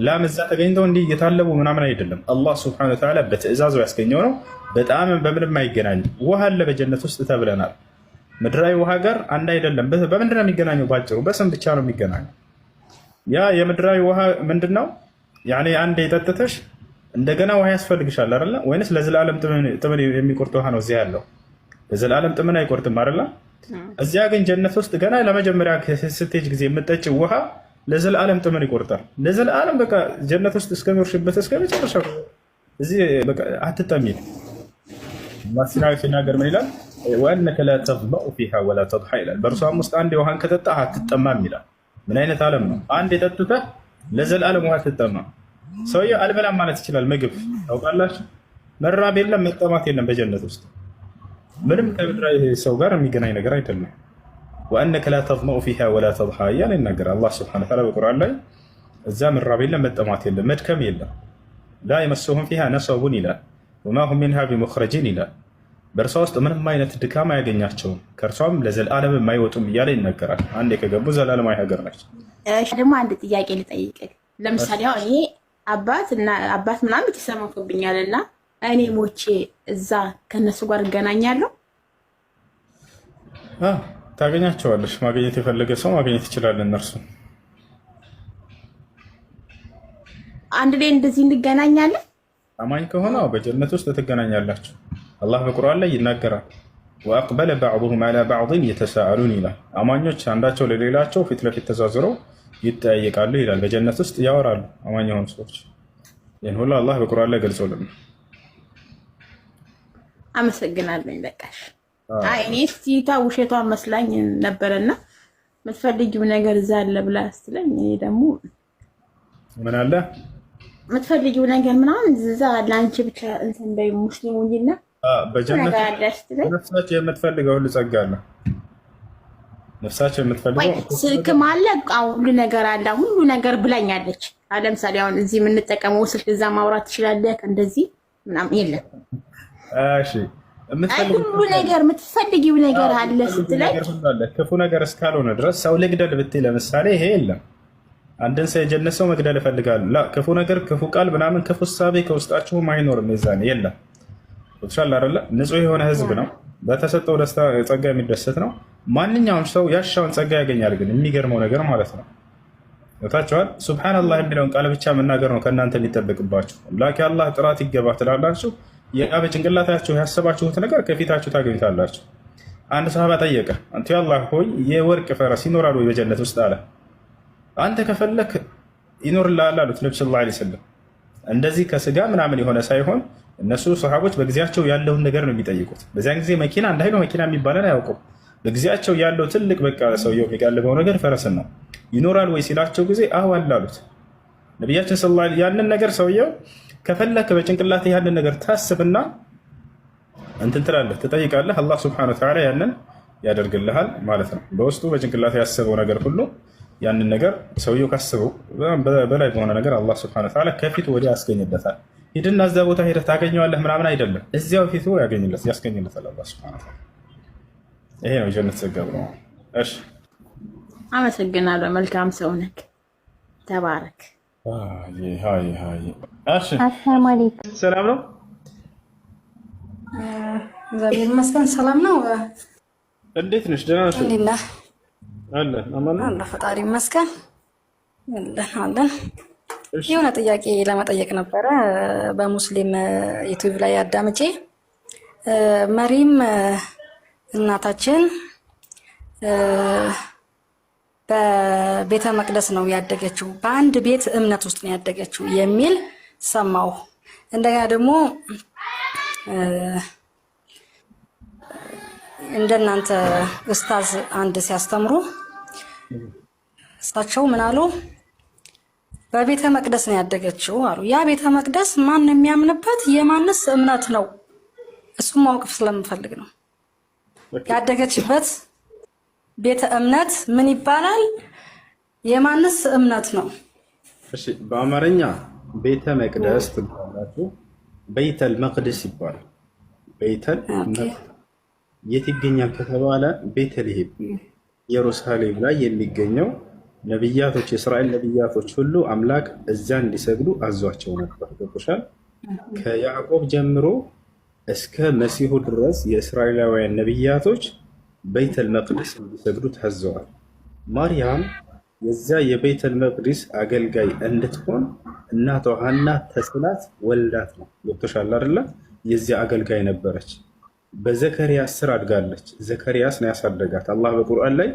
ላም እዛ ተገኝተው እንዲህ እየታለቡ ምናምን አይደለም። አላህ ስብሐነሁ ወተዓላ በትዕዛዙ ያስገኘው ነው። በጣም በምንም አይገናኝም። ውሃ አለ በጀነት ውስጥ ተብለናል። ምድራዊ ውሃ ጋር አንድ አይደለም። በምንድን ነው የሚገናኘው? ባጭሩ በስም ብቻ ነው የሚገናኘው። ያ የምድራዊ ውሃ ምንድን ነው? ያኔ አንድ የጠጥተሽ እንደገና ውሃ ያስፈልግሻል አይደለ? ወይንስ ለዘላለም ጥምን የሚቆርጥ ውሃ ነው እዚያ ያለው? ለዘላለም ጥምን አይቆርጥም አይደለ? እዚያ ግን ጀነት ውስጥ ገና ለመጀመሪያ ስትሄጅ ጊዜ የምጠጪው ውሃ ለዘላለም ጥምን ይቆርጣል። ለዘላለም በቃ ጀነት ውስጥ እስከኖርሽበት እስከ መጨረሻው እዚህ በቃ አትጠሚም። ማስናዊ ሲናገር ምን ይላል? ወአነከ ላ ተظመኡ ፊሃ ወላ ተድሓ ይላል። በእርሷም ውስጥ አንድ ውሃን ከጠጣህ አትጠማም ይላል። ምን አይነት ዓለም ነው? አንድ የጠጥተህ ለዘላለም ውሃ ትጠማ። ሰውየው አልበላም ማለት ይችላል። ምግብ ታውቃላችሁ፣ መራብ የለም መጠማት የለም በጀነት ውስጥ ምንም ከምድራዊ ሰው ጋር የሚገናኝ ነገር አይደለም። ወአነከ ላ ተظመኡ ፊሃ ወላ ተድሓ እያለ ይናገራል አላህ ሱብሓነሁ ወተዓላ በቁርአን ላይ። እዛ መራብ የለም መጠማት የለም መድከም የለም። ላ የመሱሁም ፊሃ ነሰቡን ይላል። ወማ ሁም ሚንሃ ቢሙኽረጂን ይላል። በእርሷ ውስጥ ምንም አይነት ድካም አያገኛቸውም፣ ከእርሷም ለዘላለም የማይወጡም እያለ ይነገራል። አንዴ ከገቡ ዘላለማዊ ሀገር ናቸው። ደግሞ አንድ ጥያቄ ልጠይቅህ። ለምሳሌ አሁን ይሄ አባት ምናምን ተሰማቶብኛል እና እኔ ሞቼ እዛ ከነሱ ጋር እገናኛለሁ? ታገኛቸዋለሽ። ማግኘት የፈለገ ሰው ማግኘት ይችላል። እነርሱ አንድ ላይ እንደዚህ እንገናኛለን። አማኝ ከሆነ በጀነት ውስጥ ትገናኛላችሁ። አላህ በቁርአን ላይ ይናገራል። ወአቅበለ ባዕዱሁም ዐላ ባዕድን የተሳአሉን ይላል። አማኞች አንዳቸው ለሌላቸው ፊት ለፊት ተዛዝረው ይጠያየቃሉ ይላል። በጀነት ውስጥ ያወራሉ አማኝ የሆኑ ሰዎች። ይህን ሁሉ አላህ በቁርአን ላይ ገልጾልን። አመሰግናለሁ። በቃሽ። አይ እኔ እስቲታ ውሸቷን መስላኝ ነበርና የምትፈልጊው ነገር እዛ አለ ብላ ስትለኝ እኔ ደግሞ ምን አለ የምትፈልጊው ነገር ምናምን እዛ አለ አንቺ ብቻ እንትን በይ ሙስሊም ሁኚና በጀነት ነፍሳቸው የምትፈልገው ሁሉ ጸጋ አለ። ነፍሳቸው የምትፈልገው ስልክም አለ፣ ሁሉ ነገር አለ። ሁሉ ነገር ብላኛለች። ለምሳሌ አሁን እዚህ የምንጠቀመው ስልክ እዛ ማውራት ትችላለህ እንደዚህ ምናምን የለም። እሺ ሁሉ ነገር የምትፈልጊው ነገር አለ ስትለኝ ክፉ ነገር እስካልሆነ ድረስ ሰው ልግደል ብትይ ለምሳሌ ይሄ የለም። አንድን ሰው የጀነት ሰው መግደል እፈልጋለሁ ላ ክፉ ነገር ክፉ ቃል ምናምን ክፉ እሳቤ ከውስጣችሁም አይኖርም። የዛኔ የለም። ወጥሻል አይደለ? ንጹህ የሆነ ህዝብ ነው። በተሰጠው ደስታ ጸጋ የሚደሰት ነው። ማንኛውም ሰው ያሻውን ጸጋ ያገኛል። ግን የሚገርመው ነገር ማለት ነው ወጣችኋል። ሱብሃንአላህ የሚለውን ቃል ብቻ መናገር ነው ከእናንተ የሚጠበቅባችሁ። አምላክ አላህ ጥራት ይገባ ትላላችሁ። ያ በጭንቅላታችሁ ያሰባችሁት ነገር ከፊታችሁ ታገኙታላችሁ። አንድ ሰሃባ ጠየቀ፣ አንተ ያላህ ሆይ የወርቅ ፈረስ ይኖራል ወይ በጀነት ውስጥ አለ። አንተ ከፈለክ ይኖርልሃል አሉት ነብዩ ሰለላሁ ዐለይሂ ወሰለም። እንደዚህ ከስጋ ምናምን የሆነ ሳይሆን እነሱ ሰሃቦች በጊዜያቸው ያለውን ነገር ነው የሚጠይቁት። በዚያን ጊዜ መኪና እንዳይሉ መኪና የሚባለን አያውቁም። በጊዜያቸው ያለው ትልቅ በቃ ሰውየው የሚጋልበው ነገር ፈረስን ነው። ይኖራል ወይ ሲላቸው ጊዜ አዎ አሉት ነቢያችን ሰለላሁ ዐለይሂ ወሰለም። ያንን ነገር ሰውየው ከፈለክ በጭንቅላት ያንን ነገር ታስብና እንትን ትላለህ ትጠይቃለህ። አላህ ሱብሓነሁ ወተዓላ ያንን ያደርግልሃል ማለት ነው። በውስጡ በጭንቅላት ያሰበው ነገር ሁሉ ያንን ነገር ሰውየው ካሰበው በላይ በሆነ ነገር አላህ ሱብሓነሁ ወተዓላ ከፊቱ ወዲያ ያስገኝለታል። ሂድና እዛ ቦታ ሄደህ ታገኘዋለህ ምናምን አይደለም፣ እዚያው ፊቱ ያስገኝለታል አላህ ሱብሓነሁ ወተዓላ። ይሄ ነው የጀነት ጸጋ ነው። እሺ አመሰግናለሁ። መልካም ሰው ነህ። ተባረክ። አሰላሙ አለይኩም። ሰላም ነው። እግዚአብሔር ይመስገን ሰላም ነው። እንዴት ነሽ? ደህና ነሽ? አልሐምዱሊላህ አለን አማን አላህ ፈጣሪ ይመስገን አለን። የሆነ ጥያቄ ለመጠየቅ ነበረ። በሙስሊም ዩቲዩብ ላይ አዳምጬ መሪም እናታችን በቤተ መቅደስ ነው ያደገችው፣ በአንድ ቤት እምነት ውስጥ ነው ያደገችው የሚል ሰማሁ። እንደገና ደግሞ እንደናንተ ኡስታዝ አንድ ሲያስተምሩ እሳቸው ምን አሉ? በቤተ መቅደስ ነው ያደገችው አሉ። ያ ቤተ መቅደስ ማን የሚያምንበት የማንስ እምነት ነው? እሱም ማወቅ ስለምፈልግ ነው። ያደገችበት ቤተ እምነት ምን ይባላል? የማንስ እምነት ነው? እሺ በአማርኛ ቤተ መቅደስ ትባላችሁ። ቤተል መቅደስ ይባላል። ቤተል የት ይገኛል ከተባለ ቤተልሔም ኢየሩሳሌም ላይ የሚገኘው ነብያቶች የእስራኤል ነብያቶች ሁሉ አምላክ እዛ እንዲሰግዱ አዟቸው ነበር። ገብቶሻል? ከያዕቆብ ጀምሮ እስከ መሲሁ ድረስ የእስራኤላውያን ነብያቶች ቤተል መቅደስ እንዲሰግዱ ታዘዋል። ማርያም የዛ የቤተል መቅደስ አገልጋይ እንድትሆን እናቷ ሐና ተስላት ወልዳት ነው። ገብቶሻል አይደለ? የዚያ አገልጋይ ነበረች። በዘከርያስ ስር አድጋለች። ዘከርያስ ነው ያሳደጋት። አላህ በቁርአን ላይ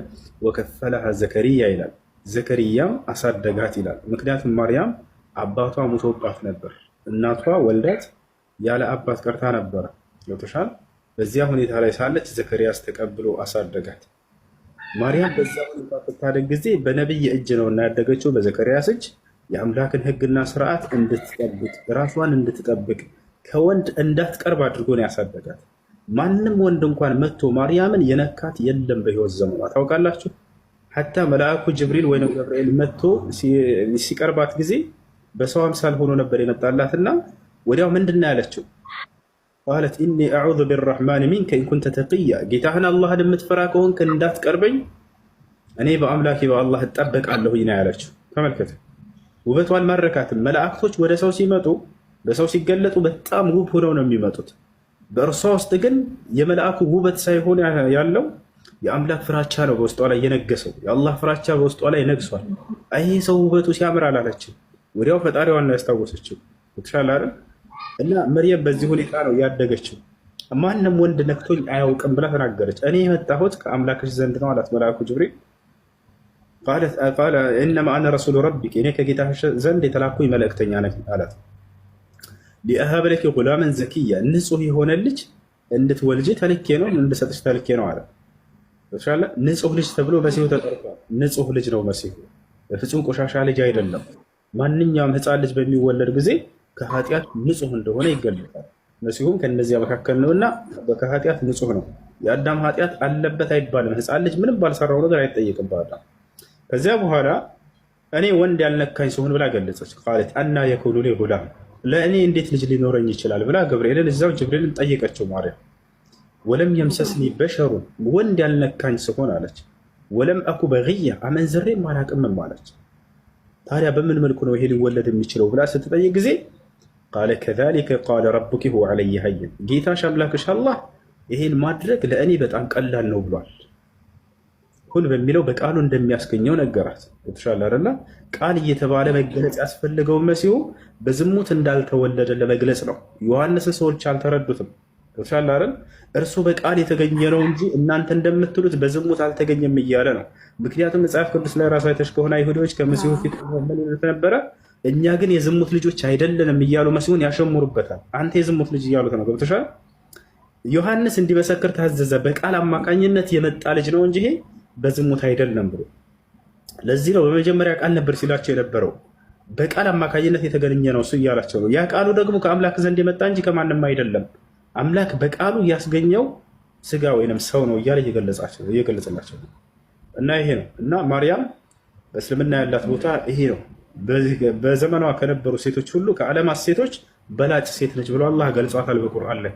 ወከፈለሃ ዘከርያ ይላል። ዘከርያም አሳደጋት ይላል። ምክንያቱም ማርያም አባቷ ሙቶባት ነበር። እናቷ ወልዳት ያለ አባት ቀርታ ነበረ። ገብቶሻል? በዚያ ሁኔታ ላይ ሳለች ዘከርያስ ተቀብሎ አሳደጋት። ማርያም በዛ ሁኔታ ስታደግ ጊዜ በነብይ እጅ ነው እና ያደገችው፣ በዘከርያስ እጅ። የአምላክን ሕግና ስርዓት እንድትጠብቅ ራሷን እንድትጠብቅ ከወንድ እንዳትቀርብ አድርጎ ነው ያሳደጋት። ማንም ወንድ እንኳን መጥቶ ማርያምን የነካት የለም በህይወት ዘመኗ። ታውቃላችሁ? ሐታ መልአኩ ጅብሪል ወይም ገብርኤል መጥቶ ሲቀርባት ጊዜ በሰው አምሳል ሆኖ ነበር የመጣላትና ወዲያው ምንድነው ያለችው? ቃለት ኢኒ አዑዙ ቢረሕማን ሚንከ ኢን ኩንተ ተቅያ፣ ጌታህን አላህን የምትፈራ ከሆንክ እንዳትቀርበኝ እኔ በአምላኬ በአላህ እጠበቃለሁኝ ነው ያለችው። ተመልከቱ፣ ውበቷ አልማረካትም። መላእክቶች ወደ ሰው ሲመጡ በሰው ሲገለጡ በጣም ውብ ሆነው ነው የሚመጡት። በእርሷ ውስጥ ግን የመልአኩ ውበት ሳይሆን ያለው የአምላክ ፍራቻ ነው በውስጧ ላይ የነገሰው። የአላህ ፍራቻ በውስጧ ላይ ነግሷል። ይሄ ሰው ውበቱ ሲያምር አላለችም። ወዲያው ፈጣሪዋን ነው ያስታወሰችው። ተሻለ አይደል? እና መርየም በዚህ ሁኔታ ነው ያደገችው። ማንም ወንድ ነክቶኝ አያውቅም ብላ ተናገረች። እኔ የመጣሁት ከአምላክሽ ዘንድ ነው አላት መልአኩ ጅብሪል። ቃለ ኢነማ አነ ረሱሉ ረቢክ፣ እኔ ከጌታሽ ዘንድ የተላኩኝ መልእክተኛ ነኝ አላት። ሊአሀበ ለኪ ጉላመን ዘኪያ፣ ንጹህ የሆነ ልጅ እንድትወልጂ ተልኬ ነው እንድሰጥሽ ተልኬ ነው አለ። ንጹህ ልጅ ተብሎ መሲሁ ተጠርቷል። ንጹህ ልጅ ነው መሲሁ፣ በፍጹም ቆሻሻ ልጅ አይደለም። ማንኛውም ህፃን ልጅ በሚወለድ ጊዜ ከኃጢአት ንጹህ እንደሆነ ይገለጣል። መሲሁም ከነዚያ መካከል ነውና ከኃጢአት ንጹህ ነው። የአዳም ኃጢአት አለበት አይባልም። ህፃን ልጅ ምንም ባልሰራው ነገር አይጠየቅም በአዳም። ከዚያ በኋላ እኔ ወንድ ያልነካኝ ሲሆን ብላ ገለጸች። ቃለት አና የኩኑ ሊ ጉላም፣ ለእኔ እንዴት ልጅ ሊኖረኝ ይችላል ብላ ገብርኤልን እዛው ጅብሪልን ጠየቀችው ማርያም። ወለም የምሰስኒ በሸሩን፣ ወንድ ያልነካኝ ሲሆን አለች። ወለም አኩ በግያ፣ አመንዝሬም አላቅምም አለች። ታዲያ በምን መልኩ ነው ይሄ ሊወለድ የሚችለው ብላ ስትጠይቅ ጊዜ ቃለ ከዛሊከ ቃለ ረቡኪ ሁወ ዐለይሂ ሀይን፣ ጌታሽ አምላክሽ አላህ ይሄን ማድረግ ለእኔ በጣም ቀላል ነው ብሏል። ሁን በሚለው በቃሉ እንደሚያስገኘው ነገራት። የተሻለ አይደለ? ቃል እየተባለ መገለጽ ያስፈልገው መሲሁ በዝሙት እንዳልተወለደ ለመግለጽ ነው። ዮሐንስን ሰዎች አልተረዱትም። የተሻለ አይደል? እርሱ በቃል የተገኘ ነው እንጂ እናንተ እንደምትሉት በዝሙት አልተገኘም እያለ ነው። ምክንያቱም መጽሐፍ ቅዱስ ላይ ራሱ አይተሽ ከሆነ አይሁዶች ከመሲሁ ፊት ነበረ፣ እኛ ግን የዝሙት ልጆች አይደለንም እያሉ መሲሁን ያሸሙሩበታል። አንተ የዝሙት ልጅ እያሉት ነው። ገብቶሻል? ዮሐንስ እንዲመሰክር ታዘዘ። በቃል አማካኝነት የመጣ ልጅ ነው እንጂ ይሄ በዝሙት አይደለም ብሎ። ለዚህ ነው በመጀመሪያ ቃል ነበር ሲላቸው የነበረው። በቃል አማካኝነት የተገኘ ነው እሱ እያላቸው ነው። ያ ቃሉ ደግሞ ከአምላክ ዘንድ የመጣ እንጂ ከማንም አይደለም። አምላክ በቃሉ ያስገኘው ስጋ ወይንም ሰው ነው እያለ እየገለጸላቸው ነው። እና ይሄ ነው እና ማርያም በእስልምና ያላት ቦታ ይሄ ነው። በዘመኗ ከነበሩ ሴቶች ሁሉ ከዓለማት ሴቶች በላጭ ሴት ነች ብሎ አላህ ገልጿታል በቁርአን ላይ።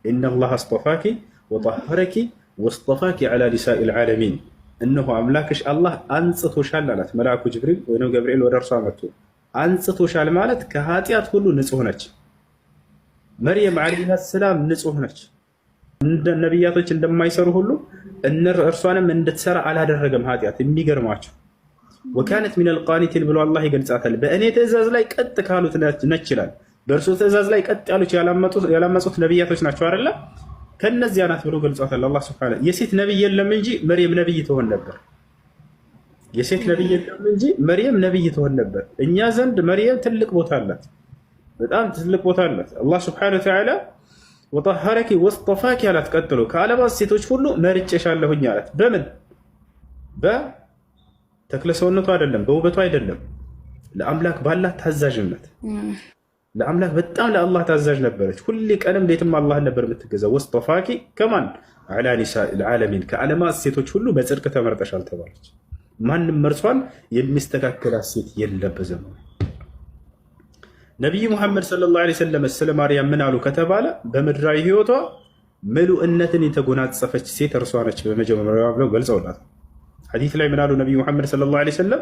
ኢነላህ አስጠፋኪ ወጠሀረኪ ወስጠፋኪ ዐላ ኒሳኢል ዓለሚን፣ እነሆ አምላክሽ አላህ አንጽቶሻል አላት መልአኩ ጅብሪል ወይም ገብርኤል ወደ እርሷ መጥቶ። አንጽቶሻል ማለት ከኃጢአት ሁሉ ንጹህ ነች። መርየም ዓለይሃ ሰላም ንጹህ ነች። እንደ ነቢያቶች እንደማይሰሩ ሁሉ እርሷንም እንድትሰራ አላደረገም ኃጢአት። የሚገርማቸው ወካነት ሚነል ቃኒቲን ብሎ አላህ ይገልጻታል። በእኔ ትእዛዝ ላይ ቀጥ ካሉት ነች ይላል። በእርሱ ትእዛዝ ላይ ቀጥ ያሉት ያላመጹት ነቢያቶች ናቸው አይደለ? ከነዚያ ናት ብሎ ገልጿታል አላህ ሱብሓነሁ። የሴት ነቢይ የለም እንጂ መርየም ነቢይ ትሆን ነበር። የሴት ነቢይ የለም እንጂ መርየም ነቢይ ትሆን ነበር። እኛ ዘንድ መርየም ትልቅ ቦታ አላት፣ በጣም ትልቅ ቦታ አላት። አላህ ሱብሓነሁ ወተዓላ ወጠሀረኪ ወስጠፋኪ አላት። ቀጥሎ ከዓለማት ሴቶች ሁሉ መርጬሻለሁኝ አላት። በምን በተክለ ሰውነቱ አይደለም፣ በውበቱ አይደለም፣ ለአምላክ ባላት ታዛዥነት። ለአምላክ በጣም ለአላህ ታዛዥ ነበረች። ሁሌ ቀንም ሌትም አላህን ነበር የምትገዛው። ወስጠፋኪ ከማን ዐላ ኒሳኢል ዓለሚን፣ ከዓለማት ሴቶች ሁሉ በጽድቅ ተመርጠሻል ተባለች። ማንም እርሷን የሚስተካከላት ሴት የለም በዘመኑ። ነቢዩ ሙሐመድ ሰለላሁ ዐለይሂ ወሰለም ስለ ማርያም ምን አሉ ከተባለ በምድራዊ ህይወቷ ምሉእነትን የተጎናጸፈች ሴት እርሷ ነች በመጀመሪያ ብለው ገልጸውላታል። ሐዲስ ላይ ምን አሉ ነቢዩ ሙሐመድ ሰለላሁ ዐለይሂ ወሰለም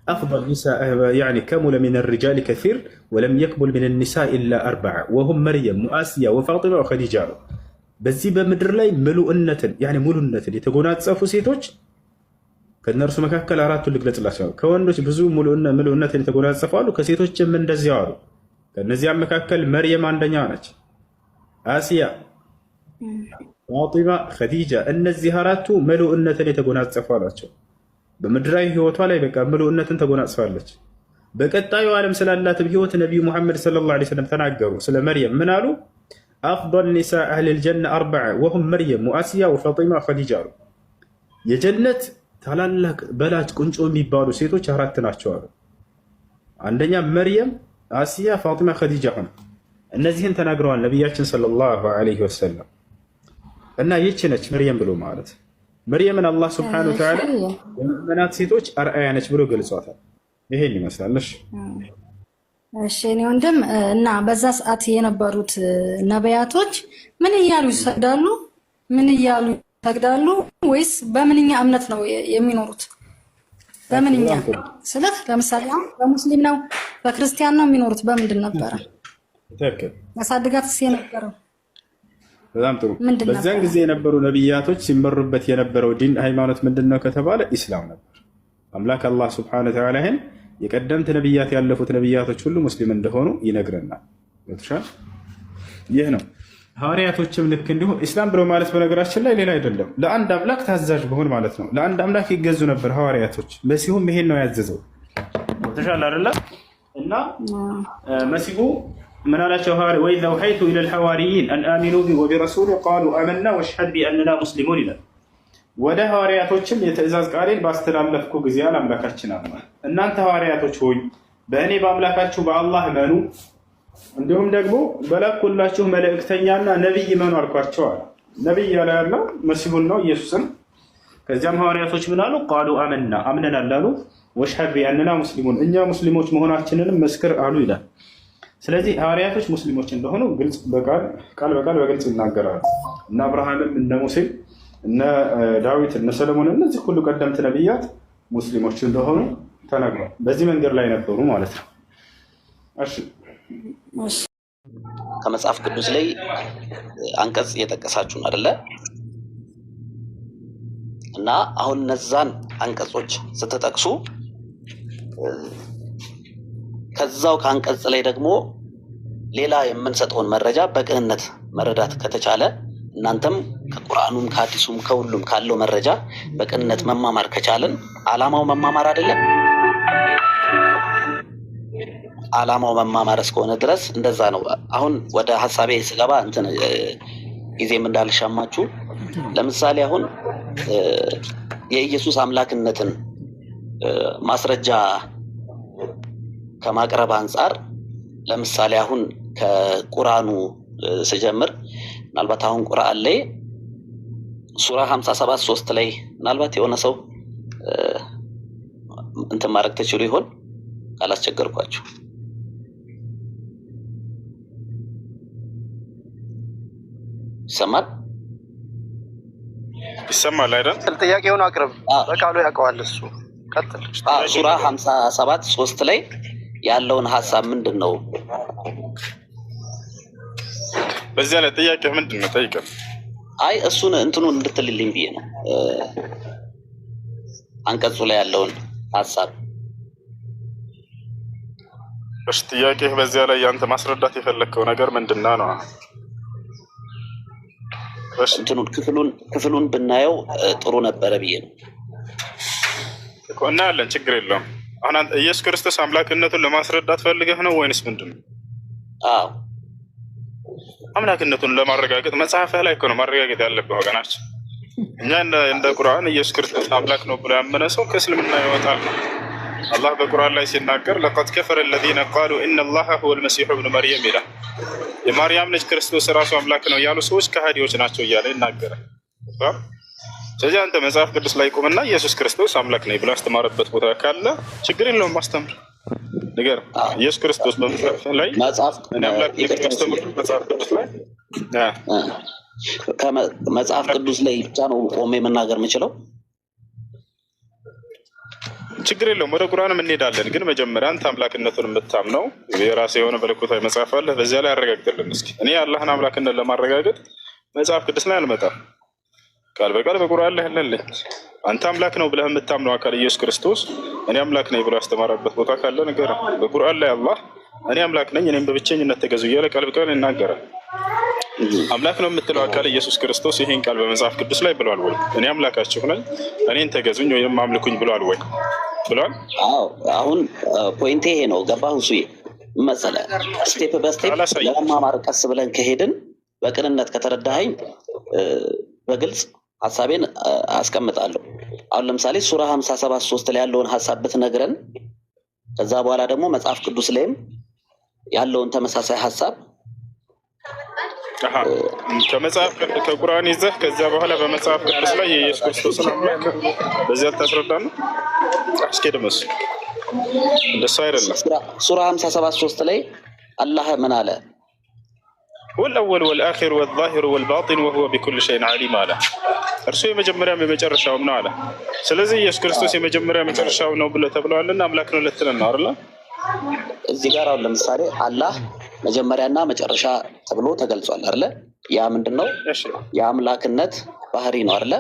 أفضل نساء يعني كمل من الرجال كثير ولم يكمل من النساء إلا أربعة وهم مريم وآسيا وفاطمة وخديجة. بزي بمدر لاي ملؤنة يعني ملؤنة يتقونات صفو سيتوش كنرسو مكاكل أراتو اللي قلت الله سبحانه كوانوش بزو ملؤنة يتقونات صفو كسيتوش من دزيارو كنزيع مكاكل مريم عندنا آسيا فاطمة خديجة أن الزهارات ملؤنة يتقونات صفو በምድራዊ ህይወቷ ላይ በቃ ምሉእነትን ተጎናጽፋለች። በቀጣዩ ዓለም ስላላትም ህይወት ነቢዩ ሙሐመድ ሰለላሁ ዐለይሂ ወሰለም ተናገሩ። ስለ መርየም ምን አሉ? አፍضل ኒሳء አህሊ الجنة أربعة وهم مريم وآسيا وفاطمة وخديجة አሉ። የጀነት ታላላቅ በላጭ ቁንጮ የሚባሉ ሴቶች አራት ናቸው አሉ። አንደኛ መርየም፣ አሲያ፣ ፋጢማ፣ ኸዲጃ ሆነ። እነዚህን ተናግረዋል ነቢያችን ሰለላሁ ዐለይሂ ወሰለም። እና ይህች ነች መርየም ብሎ ማለት መርየምን አላህ ስብሐነሁ ወተዓላ የሙእሚናት ሴቶች አርአያ ነች ብሎ ገልጿታል። ይሄን ይመስላል። እሺ እኔ ወንድም እና በዛ ሰዓት የነበሩት ነቢያቶች ምን እያሉ ይሰግዳሉ? ምን እያሉ ይሰግዳሉ? ወይስ በምንኛ እምነት ነው የሚኖሩት? በምንኛ ስለት ለምሳሌ በሙስሊም ነው በክርስቲያን ነው የሚኖሩት? በምንድን ነበረ ማሳደጋትስ የነበረው? በጣም ጥሩ። በዚያን ጊዜ የነበሩ ነቢያቶች ሲመሩበት የነበረው ዲን ሃይማኖት ምንድን ነው ከተባለ ኢስላም ነበር። አምላክ አላህ ስብሐነሁ ወተዓላ ይህን የቀደምት ነቢያት ያለፉት ነቢያቶች ሁሉ ሙስሊም እንደሆኑ ይነግረናል። ይህ ነው። ሐዋርያቶችም ልክ እንዲሁ ኢስላም ብሎ ማለት በነገራችን ላይ ሌላ አይደለም፣ ለአንድ አምላክ ታዛዥ በሆን ማለት ነው። ለአንድ አምላክ ይገዙ ነበር ሐዋርያቶች። መሲሁም ይሄን ነው ያዘዘው። ተሻለ አይደለ? እና መሲሁ ምን አላቸው? ወኢዝ አውሐይቱ ኢለል ሐዋርይን አን አሚኑ ቢ ወቢረሱሊ ቃሉ አመና ወሽሀድ ቢአንና ሙስሊሙን ይላል። ወደ ሐዋርያቶችም የትእዛዝ ቃሌን ባስተላለፍኩ ጊዜ አምላካችን አለ እናንተ ሐዋርያቶች ሆይ በእኔ በአምላካችሁ በአላህ እመኑ፣ እንዲሁም ደግሞ በላኩላችሁ መልእክተኛና ነቢይ እመኑ አልኳቸው አለ። ነቢይ ያለ ያለው መሲሁን ነው ኢየሱስን። ከዚያም ሐዋርያቶች ምን አሉ? ቃሉ አመና አምነናል አሉ። ወሽሀድ ቢአንና ሙስሊሙን እኛ ሙስሊሞች መሆናችንንም መስክር አሉ ይላል። ስለዚህ ሐዋርያቶች ሙስሊሞች እንደሆኑ ግልጽ ቃል በቃል በግልጽ ይናገራሉ። እነ አብርሃምም እነ ሙሴም እነ ዳዊት እነ ሰለሞን እነዚህ ሁሉ ቀደምት ነቢያት ሙስሊሞች እንደሆኑ ተናግሯል። በዚህ መንገድ ላይ ነበሩ ማለት ነው። እሺ ከመጽሐፍ ቅዱስ ላይ አንቀጽ እየጠቀሳችሁ ነው አይደለ? እና አሁን እነዛን አንቀጾች ስትጠቅሱ ከዛው ከአንቀጽ ላይ ደግሞ ሌላ የምንሰጠውን መረጃ በቅንነት መረዳት ከተቻለ እናንተም ከቁርአኑም ከሐዲሱም ከሁሉም ካለው መረጃ በቅንነት መማማር ከቻለን ዓላማው መማማር አይደለም? ዓላማው መማማር እስከሆነ ድረስ እንደዛ ነው። አሁን ወደ ሐሳቤ ስገባ እንትን ጊዜም እንዳልሻማችሁ ለምሳሌ አሁን የኢየሱስ አምላክነትን ማስረጃ ከማቅረብ አንጻር ለምሳሌ አሁን ከቁርአኑ ስጀምር ምናልባት አሁን ቁርአን ላይ ሱራ 57:3 ላይ ምናልባት የሆነ ሰው እንትን ማድረግ ተችሎ ይሆን? ካላስቸገርኳችሁ ይሰማል አይደል? ጥያቄውን አቅርብ፣ በቃሉ ያውቀዋል እሱ። ቀጥል። ሱራ 57:3 ላይ ያለውን ሐሳብ ምንድን ነው? በዚያ ላይ ጥያቄ ምንድን ነው? ጠይቀህ። አይ እሱን እንትኑን እንድትልልኝ ብዬ ነው። አንቀጹ ላይ ያለውን ሐሳብ እሺ፣ ጥያቄህ በዚያ ላይ ያንተ ማስረዳት የፈለከው ነገር ምንድነው ነው? እሺ፣ እንትኑን ክፍሉን ብናየው ጥሩ ነበረ ብዬ ነው እኮ። እናያለን፣ ችግር የለውም። አሁን አንተ ኢየሱስ ክርስቶስ አምላክነቱን ለማስረዳት ፈልገህ ነው ወይንስ ምንድነው? አዎ አምላክነቱን ለማረጋገጥ መጽሐፍህ ላይ እኮ ነው ማረጋገጥ ያለብህ ወገናችን። እኛ እንደ ቁርአን ኢየሱስ ክርስቶስ አምላክ ነው ብሎ ያመነ ሰው ከእስልምና ይወጣል ነው። አላህ በቁርአን ላይ ሲናገር ለቀድ ከፈረ الذين قالوا ان الله هو المسيح ابن مريم ይላል። የማርያም ልጅ ክርስቶስ ራሱ አምላክ ነው ያሉ ሰዎች ከሃዲዎች ናቸው እያለ ይናገራል። ስለዚህ አንተ መጽሐፍ ቅዱስ ላይ ቁምና ኢየሱስ ክርስቶስ አምላክ ነው ብሎ ያስተማረበት ቦታ ካለ ችግር የለውም፣ ማስተምር ነገር ኢየሱስ ክርስቶስ በመጽሐፍ ላይ እኔ አምላክ ነኝ ብሎ ያስተማረበት መጽሐፍ ቅዱስ ላይ መጽሐፍ ቅዱስ ላይ ብቻ ነው ቆሜ መናገር የምችለው። ችግር የለውም፣ ወደ ቁርአንም እንሄዳለን። ግን መጀመሪያ አንተ አምላክነቱን የምታምነው የራስህ የሆነ መለኮታዊ መጽሐፍ አለ፣ በዚያ ላይ አረጋግጥልን እስኪ። እኔ አላህን አምላክነት ለማረጋገጥ መጽሐፍ ቅዱስ ላይ አልመጣም፣ ቃል በቃል በቁርአን ላይ አለልኝ። አንተ አምላክ ነው ብለህ የምታምነው አካል ኢየሱስ ክርስቶስ እኔ አምላክ ነኝ ብሎ ያስተማረበት ቦታ ካለ ነገር በቁርአን ላይ አላህ እኔ አምላክ ነኝ እኔም በብቸኝነት ተገዙ እያለ ቃል በቃል ይናገራል። አምላክ ነው የምትለው አካል ኢየሱስ ክርስቶስ ይሄን ቃል በመጽሐፍ ቅዱስ ላይ ብሏል ወይ? እኔ አምላካችሁ ነኝ እኔን ተገዙኝ ወይም አምልኩኝ ብሏል ወይ? ብሏል። አዎ አሁን ፖይንቴ ይሄ ነው። ገባህ? እሱ መሰለህ ስቴፕ በስቴፕ ለመማማር ቀስ ብለን ከሄድን በቅንነት ከተረዳኸኝ በግልጽ ሐሳቤን አስቀምጣለሁ። አሁን ለምሳሌ ሱራ 57:3 ላይ ያለውን ሐሳብ ብትነግረን ከዛ በኋላ ደግሞ መጽሐፍ ቅዱስ ላይም ያለውን ተመሳሳይ ሐሳብ ከመጽሐፍ ከቁርአን ይዘህ ከዚያ በኋላ በመጽሐፍ ቅዱስ ላይ የኢየሱስ ክርስቶስን አምላክ በዚያ ታስረዳ ነው። አስኬድመስ እንደሱ አይደለም። ሱራ 57:3 ላይ አላህ ምን አለ? ወልአወል ወልአኺር ወልዛሂር ወልባጢን ወሁወ ቢኩል ሸይን ዓሊም አለ። እርሱ የመጀመሪያም የመጨረሻውም ነው አለ። ስለዚህ ኢየሱስ ክርስቶስ የመጀመሪያ መጨረሻው ነው ብለህ ተብለዋልና አምላክ ነው ልትለን ነው አይደል? እዚህ ጋር አሁን ለምሳሌ አላህ መጀመሪያና መጨረሻ ተብሎ ተገልጿል አይደል? ያ ምንድነው? የአምላክነት ባህሪ ነው አይደል?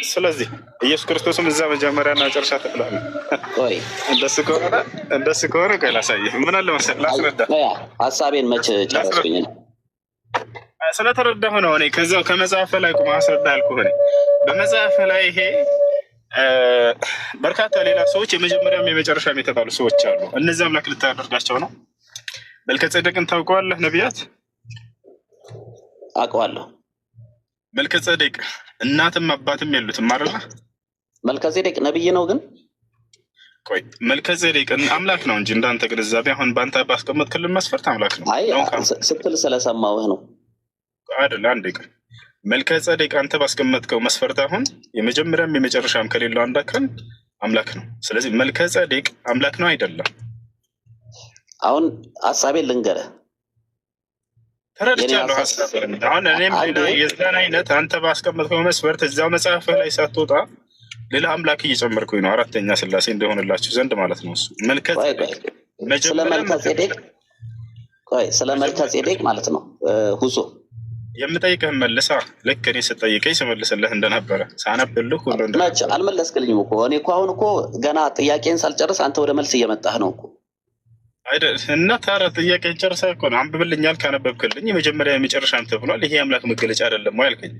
ስለዚህ ኢየሱስ ክርስቶስም እዛ መጀመሪያና መጨረሻ ተብሏል። ወይ እንደሱ ከሆነ ቆይ ላሳይህ። ምን አለ መሰለህ ላስረዳ። ሐሳቤን መቼ ጨረስኩኝ? ስለተረዳሁ ነው እኔ ከዛው ከመጽሐፍ ላይ ቁም አስረዳ ያልኩህ እኔ በመጽሐፍ ላይ ይሄ በርካታ ሌላ ሰዎች የመጀመሪያም የመጨረሻም የተባሉ ሰዎች አሉ። እነዚህ አምላክ ልታደርጋቸው ነው። መልከጼዴቅን ታውቀዋለህ? ነቢያት አውቀዋለሁ። መልከጼዴቅ እናትም አባትም የሉትም አይደለ? መልከጼዴቅ ነብይ ነው ግን ቆይ መልከጼዴቅ አምላክ ነው እንጂ እንዳንተ ግንዛቤ አሁን በአንተ ባስቀመጥክልን መስፈርት አምላክ ነው። አይ ስትል ስለሰማሁህ ነው አይደል? አንዴ ቆይ መልከጼዴቅ አንተ ባስቀመጥከው መስፈርት አሁን የመጀመሪያም የመጨረሻም ከሌለው አንድ አካል አምላክ ነው። ስለዚህ መልከጼዴቅ አምላክ ነው አይደለም? አሁን ሀሳቤን ልንገርህ። ተረድቻለሁ ሀሳብህን። አሁን እኔም የዛን አይነት አንተ ባስቀመጥከው መስፈርት እዛው መጽሐፍ ላይ ሳትወጣ ሌላ አምላክ እየጨመርኩኝ ነው። አራተኛ ስላሴ እንደሆነላችሁ ዘንድ ማለት ነው። እሱ ስለ መልከጼዴቅ ማለት ነው ሁሱ የምጠይቅህን መልሳ። ልክ እኔ ስጠይቀኝ ስመልስልህ እንደነበረ ሳነብልህ ሁሉ አልመለስክልኝም እኮ። እኔ እኮ አሁን እኮ ገና ጥያቄን ሳልጨርስ አንተ ወደ መልስ እየመጣህ ነው እኮ አይደል? እና ታዲያ ጥያቄን ጨርሰህ እኮ ነው አንብብልኛል። ካነበብክልኝ የመጀመሪያ የመጨረሻም ተብሏል። ይሄ አምላክ መገለጫ አይደለም ወይ አልከኝ።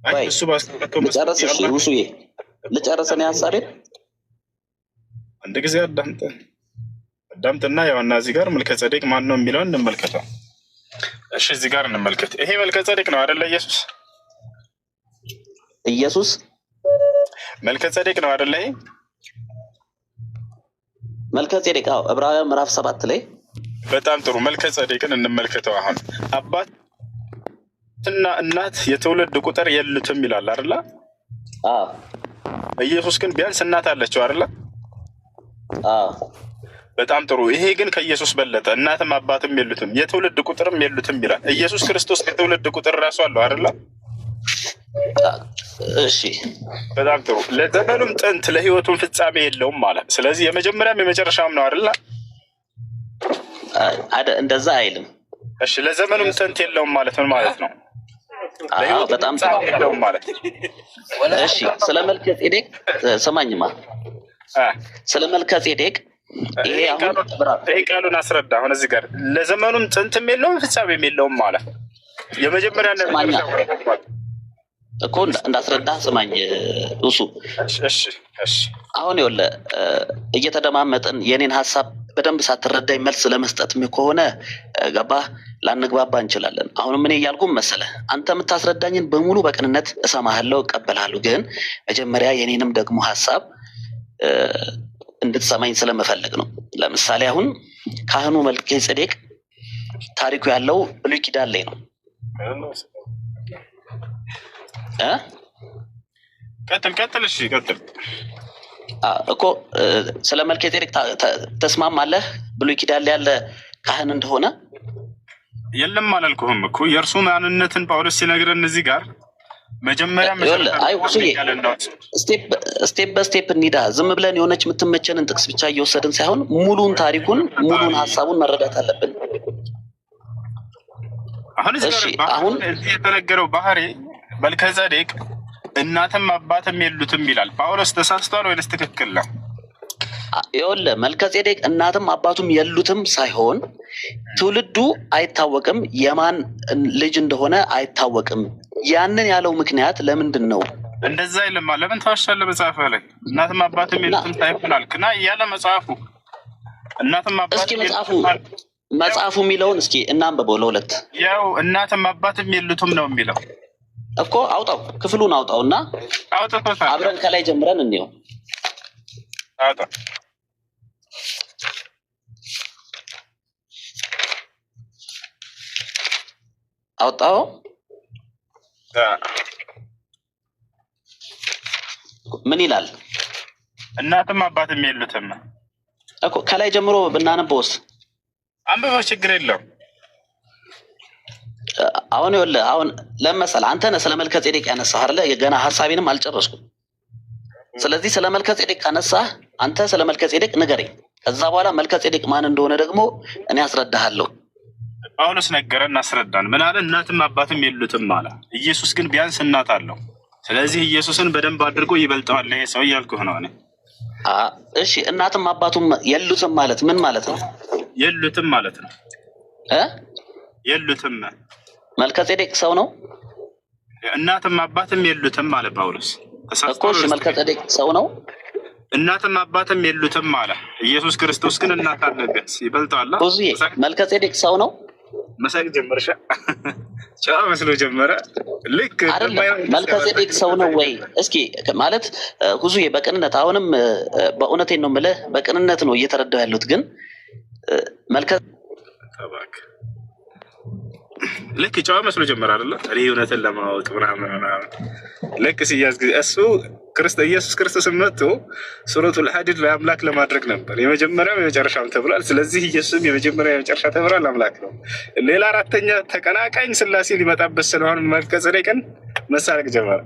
አይ እሱ ባስቀመጠው ልጨርስ። እሺ ሁሱዬ ልጨርስ እኔ ሀሳቤን። አንድ ጊዜ አዳምጥና ያውና እዚህ ጋር መልከጼዴቅ ማን ነው የሚለውን እንመልከተው። እሺ እዚህ ጋር እንመልከት። ይሄ መልከጼዴቅ ነው አይደለ? ኢየሱስ መልከጼዴቅ ነው አይደለ? ይሄ መልከጼዴቅ ዕብራውያን ምዕራፍ 7 ላይ በጣም ጥሩ። መልከጼዴቅን እንመልከተው። አሁን አባትና እናት የትውልድ ቁጥር የሉትም ይላል አይደለ? ኢየሱስ ግን ቢያንስ እናት አለችው አይደለ? በጣም ጥሩ። ይሄ ግን ከኢየሱስ በለጠ። እናትም አባትም የሉትም የትውልድ ቁጥርም የሉትም ይላል። ኢየሱስ ክርስቶስ የትውልድ ቁጥር ራሱ አለው አይደለ? እሺ በጣም ጥሩ። ለዘመኑም ጥንት ለሕይወቱም ፍጻሜ የለውም ማለት። ስለዚህ የመጀመሪያም የመጨረሻም ነው አይደለ? እንደዛ አይልም። እሺ ለዘመኑም ጥንት የለውም ማለት ምን ማለት ነው? በጣም የለውም ማለት። እሺ ስለ መልከጼዴቅ ስማኝማ። ስለ መልከጼዴቅ ይሄ ቃሉን አስረዳ። አሁን እዚህ ጋር ለዘመኑም ጥንትም የለውም ፍጻሜም የለውም ማለት የመጀመሪያ እኮ እንዳስረዳ ስማኝ እሱ። አሁን ይኸውልህ እየተደማመጥን የኔን ሀሳብ በደንብ ሳትረዳኝ መልስ ለመስጠት ከሆነ ገባህ ላንግባባ እንችላለን። አሁንም እኔ እያልኩም መሰለህ አንተ የምታስረዳኝን በሙሉ በቅንነት እሰማሃለሁ፣ እቀበላለሁ። ግን መጀመሪያ የኔንም ደግሞ ሀሳብ እንድትሰማኝ ስለምፈልግ ነው። ለምሳሌ አሁን ካህኑ መልከጼዴቅ ታሪኩ ያለው ብሉይ ኪዳን ላይ ነው። ቀጥል። እሺ ቀጥል እኮ ስለ መልከጼዴቅ ተስማማለህ? ብሉይ ኪዳን ላይ ያለ ካህን እንደሆነ የለም አላልኩህም እኮ። የእርሱ ማንነትን ጳውሎስ ሲነግረን እዚህ ጋር መጀመሪያ ስቴፕ በስቴፕ እንሂዳ። ዝም ብለን የሆነች የምትመቸንን ጥቅስ ብቻ እየወሰድን ሳይሆን ሙሉን ታሪኩን ሙሉን ሀሳቡን መረዳት አለብን። አሁን እዚህ የተነገረው ባህሪ መልከጼዴቅ እናትም አባትም የሉትም ይላል። ጳውሎስ ተሳስቷል ወይስ ትክክል ነው? ይኸውልህ መልከጼዴቅ እናትም አባቱም የሉትም ሳይሆን ትውልዱ አይታወቅም፣ የማን ልጅ እንደሆነ አይታወቅም። ያንን ያለው ምክንያት ለምንድን ነው? እንደዛ ይልማ። ለምን ተዋሻለህ? መጽሐፍ ላይ እናትም አባትም የሉትም ሳይሆናል ክና እያለ መጽሐፉ እናትም አባትም መጽሐፉ የሚለውን እስኪ እናንብበው ለሁለት። ያው እናትም አባትም የሉትም ነው የሚለው እኮ። አውጣው፣ ክፍሉን አውጣውና አብረን ከላይ ጀምረን እንየው። አውጣው። ምን ይላል? እናትም አባትም የሉትም እኮ። ከላይ ጀምሮ ብናነበውስ? አንብበው፣ ችግር የለውም። አሁን ይኸውልህ አሁን ለመሰል አንተ ነህ ስለ መልከጼዴቅ ያነሳህ አይደለ? ገና ሀሳቤንም አልጨረስኩም። ስለዚህ ስለ መልከጼዴቅ ካነሳህ አንተ ስለ መልከጼዴቅ ንገረኝ። ከዛ በኋላ መልከጼዴቅ ማን እንደሆነ ደግሞ እኔ አስረዳሃለሁ። ጳውሎስ ነገረን፣ እናስረዳን። ምን አለ? እናትም አባትም የሉትም አለ። ኢየሱስ ግን ቢያንስ እናት አለው። ስለዚህ ኢየሱስን በደንብ አድርጎ ይበልጠዋል ይሄ ሰው እያልኩህ ነው እኔ። እሺ እናትም አባቱም የሉትም ማለት ምን ማለት ነው? የሉትም ማለት ነው። የሉትም መልከጼዴቅ ሰው ነው እናትም አባትም የሉትም አለ ጳውሎስ። እኮ እሺ፣ መልከጼዴቅ ሰው ነው እናትም አባትም የሉትም አለ። ኢየሱስ ክርስቶስ ግን እናት አለበት ይበልጣል። ሁዙዬ መልከጼዴቅ ሰው ነው። መሳቅ ጀመርሻ ጨዋ መስሎ ጀመረ። ልክ መልከጼዴቅ ሰው ነው ወይ? እስኪ ማለት ሁዙዬ በቅንነት አሁንም በእውነቴን ነው የምልህ፣ በቅንነት ነው እየተረዳሁ ያሉት። ግን ልክ ጨዋ መስሎ ጀመረ አይደለ? እኔ እውነትን ለማወቅ ምናምን ልክ ሲያዝ ጊዜ እሱ ኢየሱስ ክርስቶስ መጥቶ ሱረቱል ሐዲድ ላይ አምላክ ለማድረግ ነበር የመጀመሪያው የመጨረሻም ተብሏል። ስለዚህ ኢየሱስም የመጀመሪያ የመጨረሻ ተብሏል፣ አምላክ ነው። ሌላ አራተኛ ተቀናቃኝ ስላሴ ሊመጣበት ስለሆነ መልከጼዴቅን መሳለቅ ጀመረ።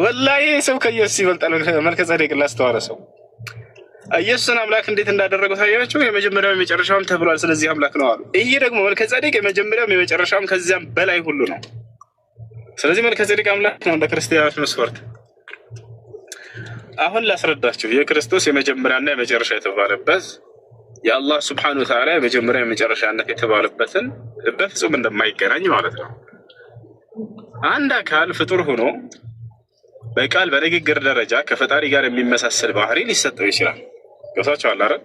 ወላሂ ሰው ከኢየሱስ ይበልጣል። መልከጼዴቅን ላስተዋለ ሰው ኢየሱስን አምላክ እንዴት እንዳደረገው ታያቸው። የመጀመሪያው የመጨረሻውም ተብሏል፣ ስለዚህ አምላክ ነው አሉ። ይሄ ደግሞ መልከጼዴቅ የመጀመሪያውም የመጨረሻውም ከዚያም በላይ ሁሉ ነው። ስለዚህ መልከጼዴቅ አምላክ ነው እንደ ክርስቲያኖች መስፈርት። አሁን ላስረዳችሁ የክርስቶስ የመጀመሪያና የመጨረሻ የተባለበት የአላህ ስብሐነሁ ወተዓላ የመጀመሪያ የመጨረሻነት የተባለበትን በፍጹም እንደማይገናኝ ማለት ነው። አንድ አካል ፍጡር ሆኖ በቃል በንግግር ደረጃ ከፈጣሪ ጋር የሚመሳሰል ባህሪ ሊሰጠው ይችላል። ገብታችኋል አይደል?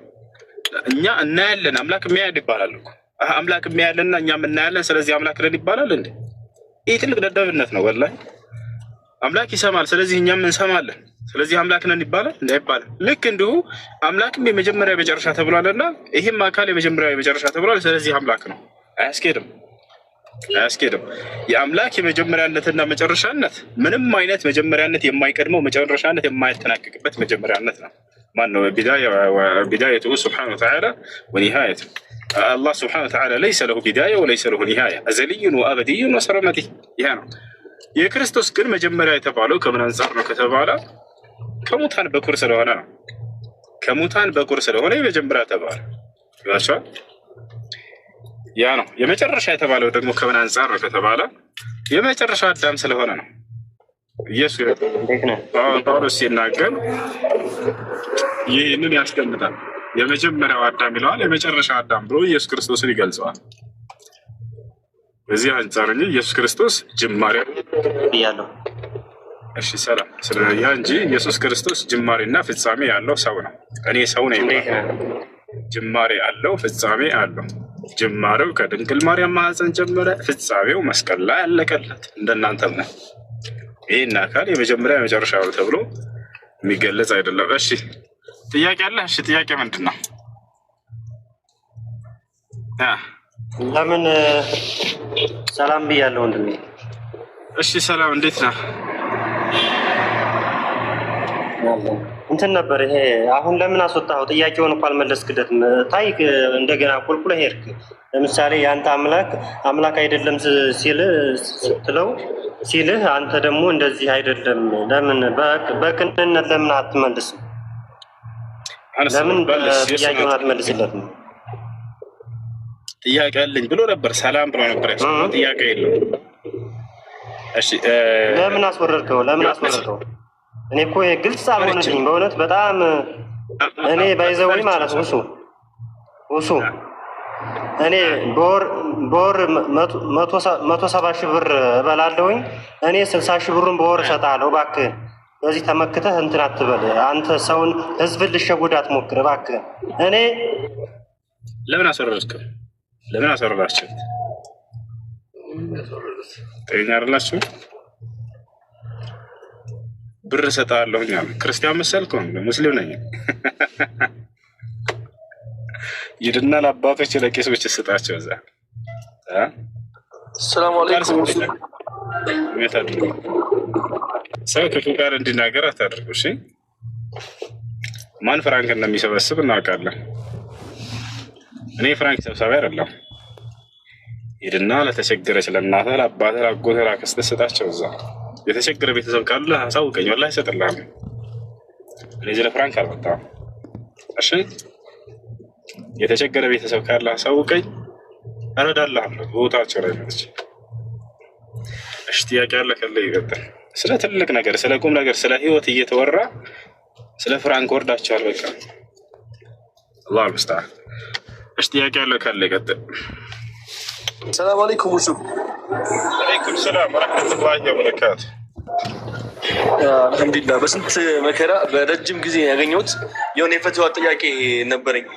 እኛ እናያለን፣ አምላክ የሚያያል ይባላል እኮ። አምላክ የሚያያልና እኛም እናያለን፣ ስለዚህ አምላክ ነን ይባላል እንዴ? ይህ ትልቅ ደደብነት ነው ወላሂ። አምላክ ይሰማል፣ ስለዚህ እኛም እንሰማለን፣ ስለዚህ አምላክ ነን ይባላል እንዳይባል። ልክ እንዲሁ አምላክም የመጀመሪያ የመጨረሻ ተብሏልና ይህም አካል የመጀመሪያ የመጨረሻ ተብሏል፣ ስለዚህ አምላክ ነው። አያስኬድም፣ አያስኬድም። የአምላክ የመጀመሪያነትና መጨረሻነት ምንም አይነት መጀመሪያነት የማይቀድመው መጨረሻነት የማይተናቀቅበት መጀመሪያነት ነው። ማን ነው? ቢዳየቱ ሱብሓነሁ ወተዓላ ወኒሃየቱ። አላህ ሱብሓነሁ ወተዓላ ለይሰ ለሁ ቢዳየ ወለይሰ ለሁ ኒሃየ፣ አዘልዩን ወአበድዩን ወሰረመዲ። ይሄ ነው። የክርስቶስ ግን መጀመሪያ የተባለው ከምን አንጻር ነው ከተባለ ከሙታን በኩር ስለሆነ ነው። ከሙታን በኩር ስለሆነ የመጀመሪያ ተባለ። ይባቻል። ያ ነው። የመጨረሻ የተባለው ደግሞ ከምን አንጻር ነው ከተባለ የመጨረሻ አዳም ስለሆነ ነው። ኢየሱስ ጳውሎስ ሲናገር ይህንን ያስቀምጣል። የመጀመሪያው አዳም ይለዋል፣ የመጨረሻው አዳም ብሎ ኢየሱስ ክርስቶስን ይገልጸዋል። በዚህ አንጻር እንጂ ኢየሱስ ክርስቶስ ጅማሬ ያለው እሺ፣ ሰላም ስለያ እንጂ ኢየሱስ ክርስቶስ ጅማሬና ፍጻሜ ያለው ሰው ነው። እኔ ሰው ነኝ፣ ጅማሬ አለው፣ ፍጻሜ አለው። ጅማሬው ከድንግል ማርያም ማህፀን ጀመረ፣ ፍጻሜው መስቀል ላይ ያለቀለት እንደናንተም ነው። ይህን አካል የመጀመሪያ የመጨረሻ ተብሎ የሚገለጽ አይደለም። እሺ ጥያቄ አለ? እሺ ጥያቄ ምንድን ነው? ለምን ሰላም ብያለሁ ወንድሜ። እሺ ሰላም፣ እንዴት ነህ? እንትን ነበር ይሄ አሁን ለምን አስወጣኸው? ጥያቄውን እኮ አልመለስክለትም። ታይ እንደገና ቁልቁለ ሄድክ። ለምሳሌ የአንተ አምላክ አይደለም ሲልህ አንተ ደግሞ እንደዚህ አይደለም። ለምን በቅንነት ለምን አትመልስም? ለምን ጥያቄውን አትመልስለትም? ጥያቄ አለኝ ብሎ ነበር። ሰላም ብሎ ነበር። ጥያቄ የለው። እሺ ለምን አስወረድከው? እኔ እኮ ግልጽ አልሆነልኝም በእውነት በጣም እኔ ባይዘወኝ ማለት ነው። እሱ እኔ በወር 170 ሺህ ብር እበላለሁኝ። እኔ 60 ሺህ ብሩን በወር እሰጥሃለሁ። እባክህን በዚህ ተመክተህ እንትን አትበል። አንተ ሰውን ህዝብን ልሸጉድ አትሞክር እባክህን። እኔ ለምን አስወረድከው? ለምን አስወረዳችሁ? ጤና አይደላችሁ? ብር እሰጥሃለሁ። ክርስቲያን መሰልኩ? ሙስሊም ነኝ። ይድና ለአባቶች ለቄሶች ስጣቸው። እዛ ሰላም አለይኩም። ሰው ክፉ ቃል እንዲናገር አታድርጉ። እሺ ማን ፍራንክ እንደሚሰበስብ እናውቃለን። እኔ ፍራንክ ሰብሳቢ አይደለም። ሂድና ለተቸገረች ለእናትህ፣ ለአባትህ፣ ለአጎትህ፣ ለአክስትህ ስጣቸው። እዛ የተቸገረ ቤተሰብ ካለ አሳውቀኝ፣ ወላሂ እሰጥልሃለሁ። እኔ እዚህ ለፍራንክ አልመጣሁም። እሺ የተቸገረ ቤተሰብ ካለ አሳውቀኝ፣ እረዳልሃለሁ ቦታቸው ላይ መጥቼ። እሺ ጥያቄ ያለ ካለ ይቀጥል። ስለ ትልቅ ነገር፣ ስለ ቁም ነገር፣ ስለ ህይወት እየተወራ ስለ ፍራንክ ወርዳቸዋል። በቃ አላህ ይመስገን። እሺ ጥያቄ ያለ ካለ ይቀጥል። ሰላም አለይኩም ውሱ። አለይኩም ሰላም ወራህመቱላሂ ወበረካቱ። አልሐምዱሊላህ በስንት መከራ በረጅም ጊዜ ያገኘሁት የሆነ የፈትዋ ጥያቄ ነበረኝ።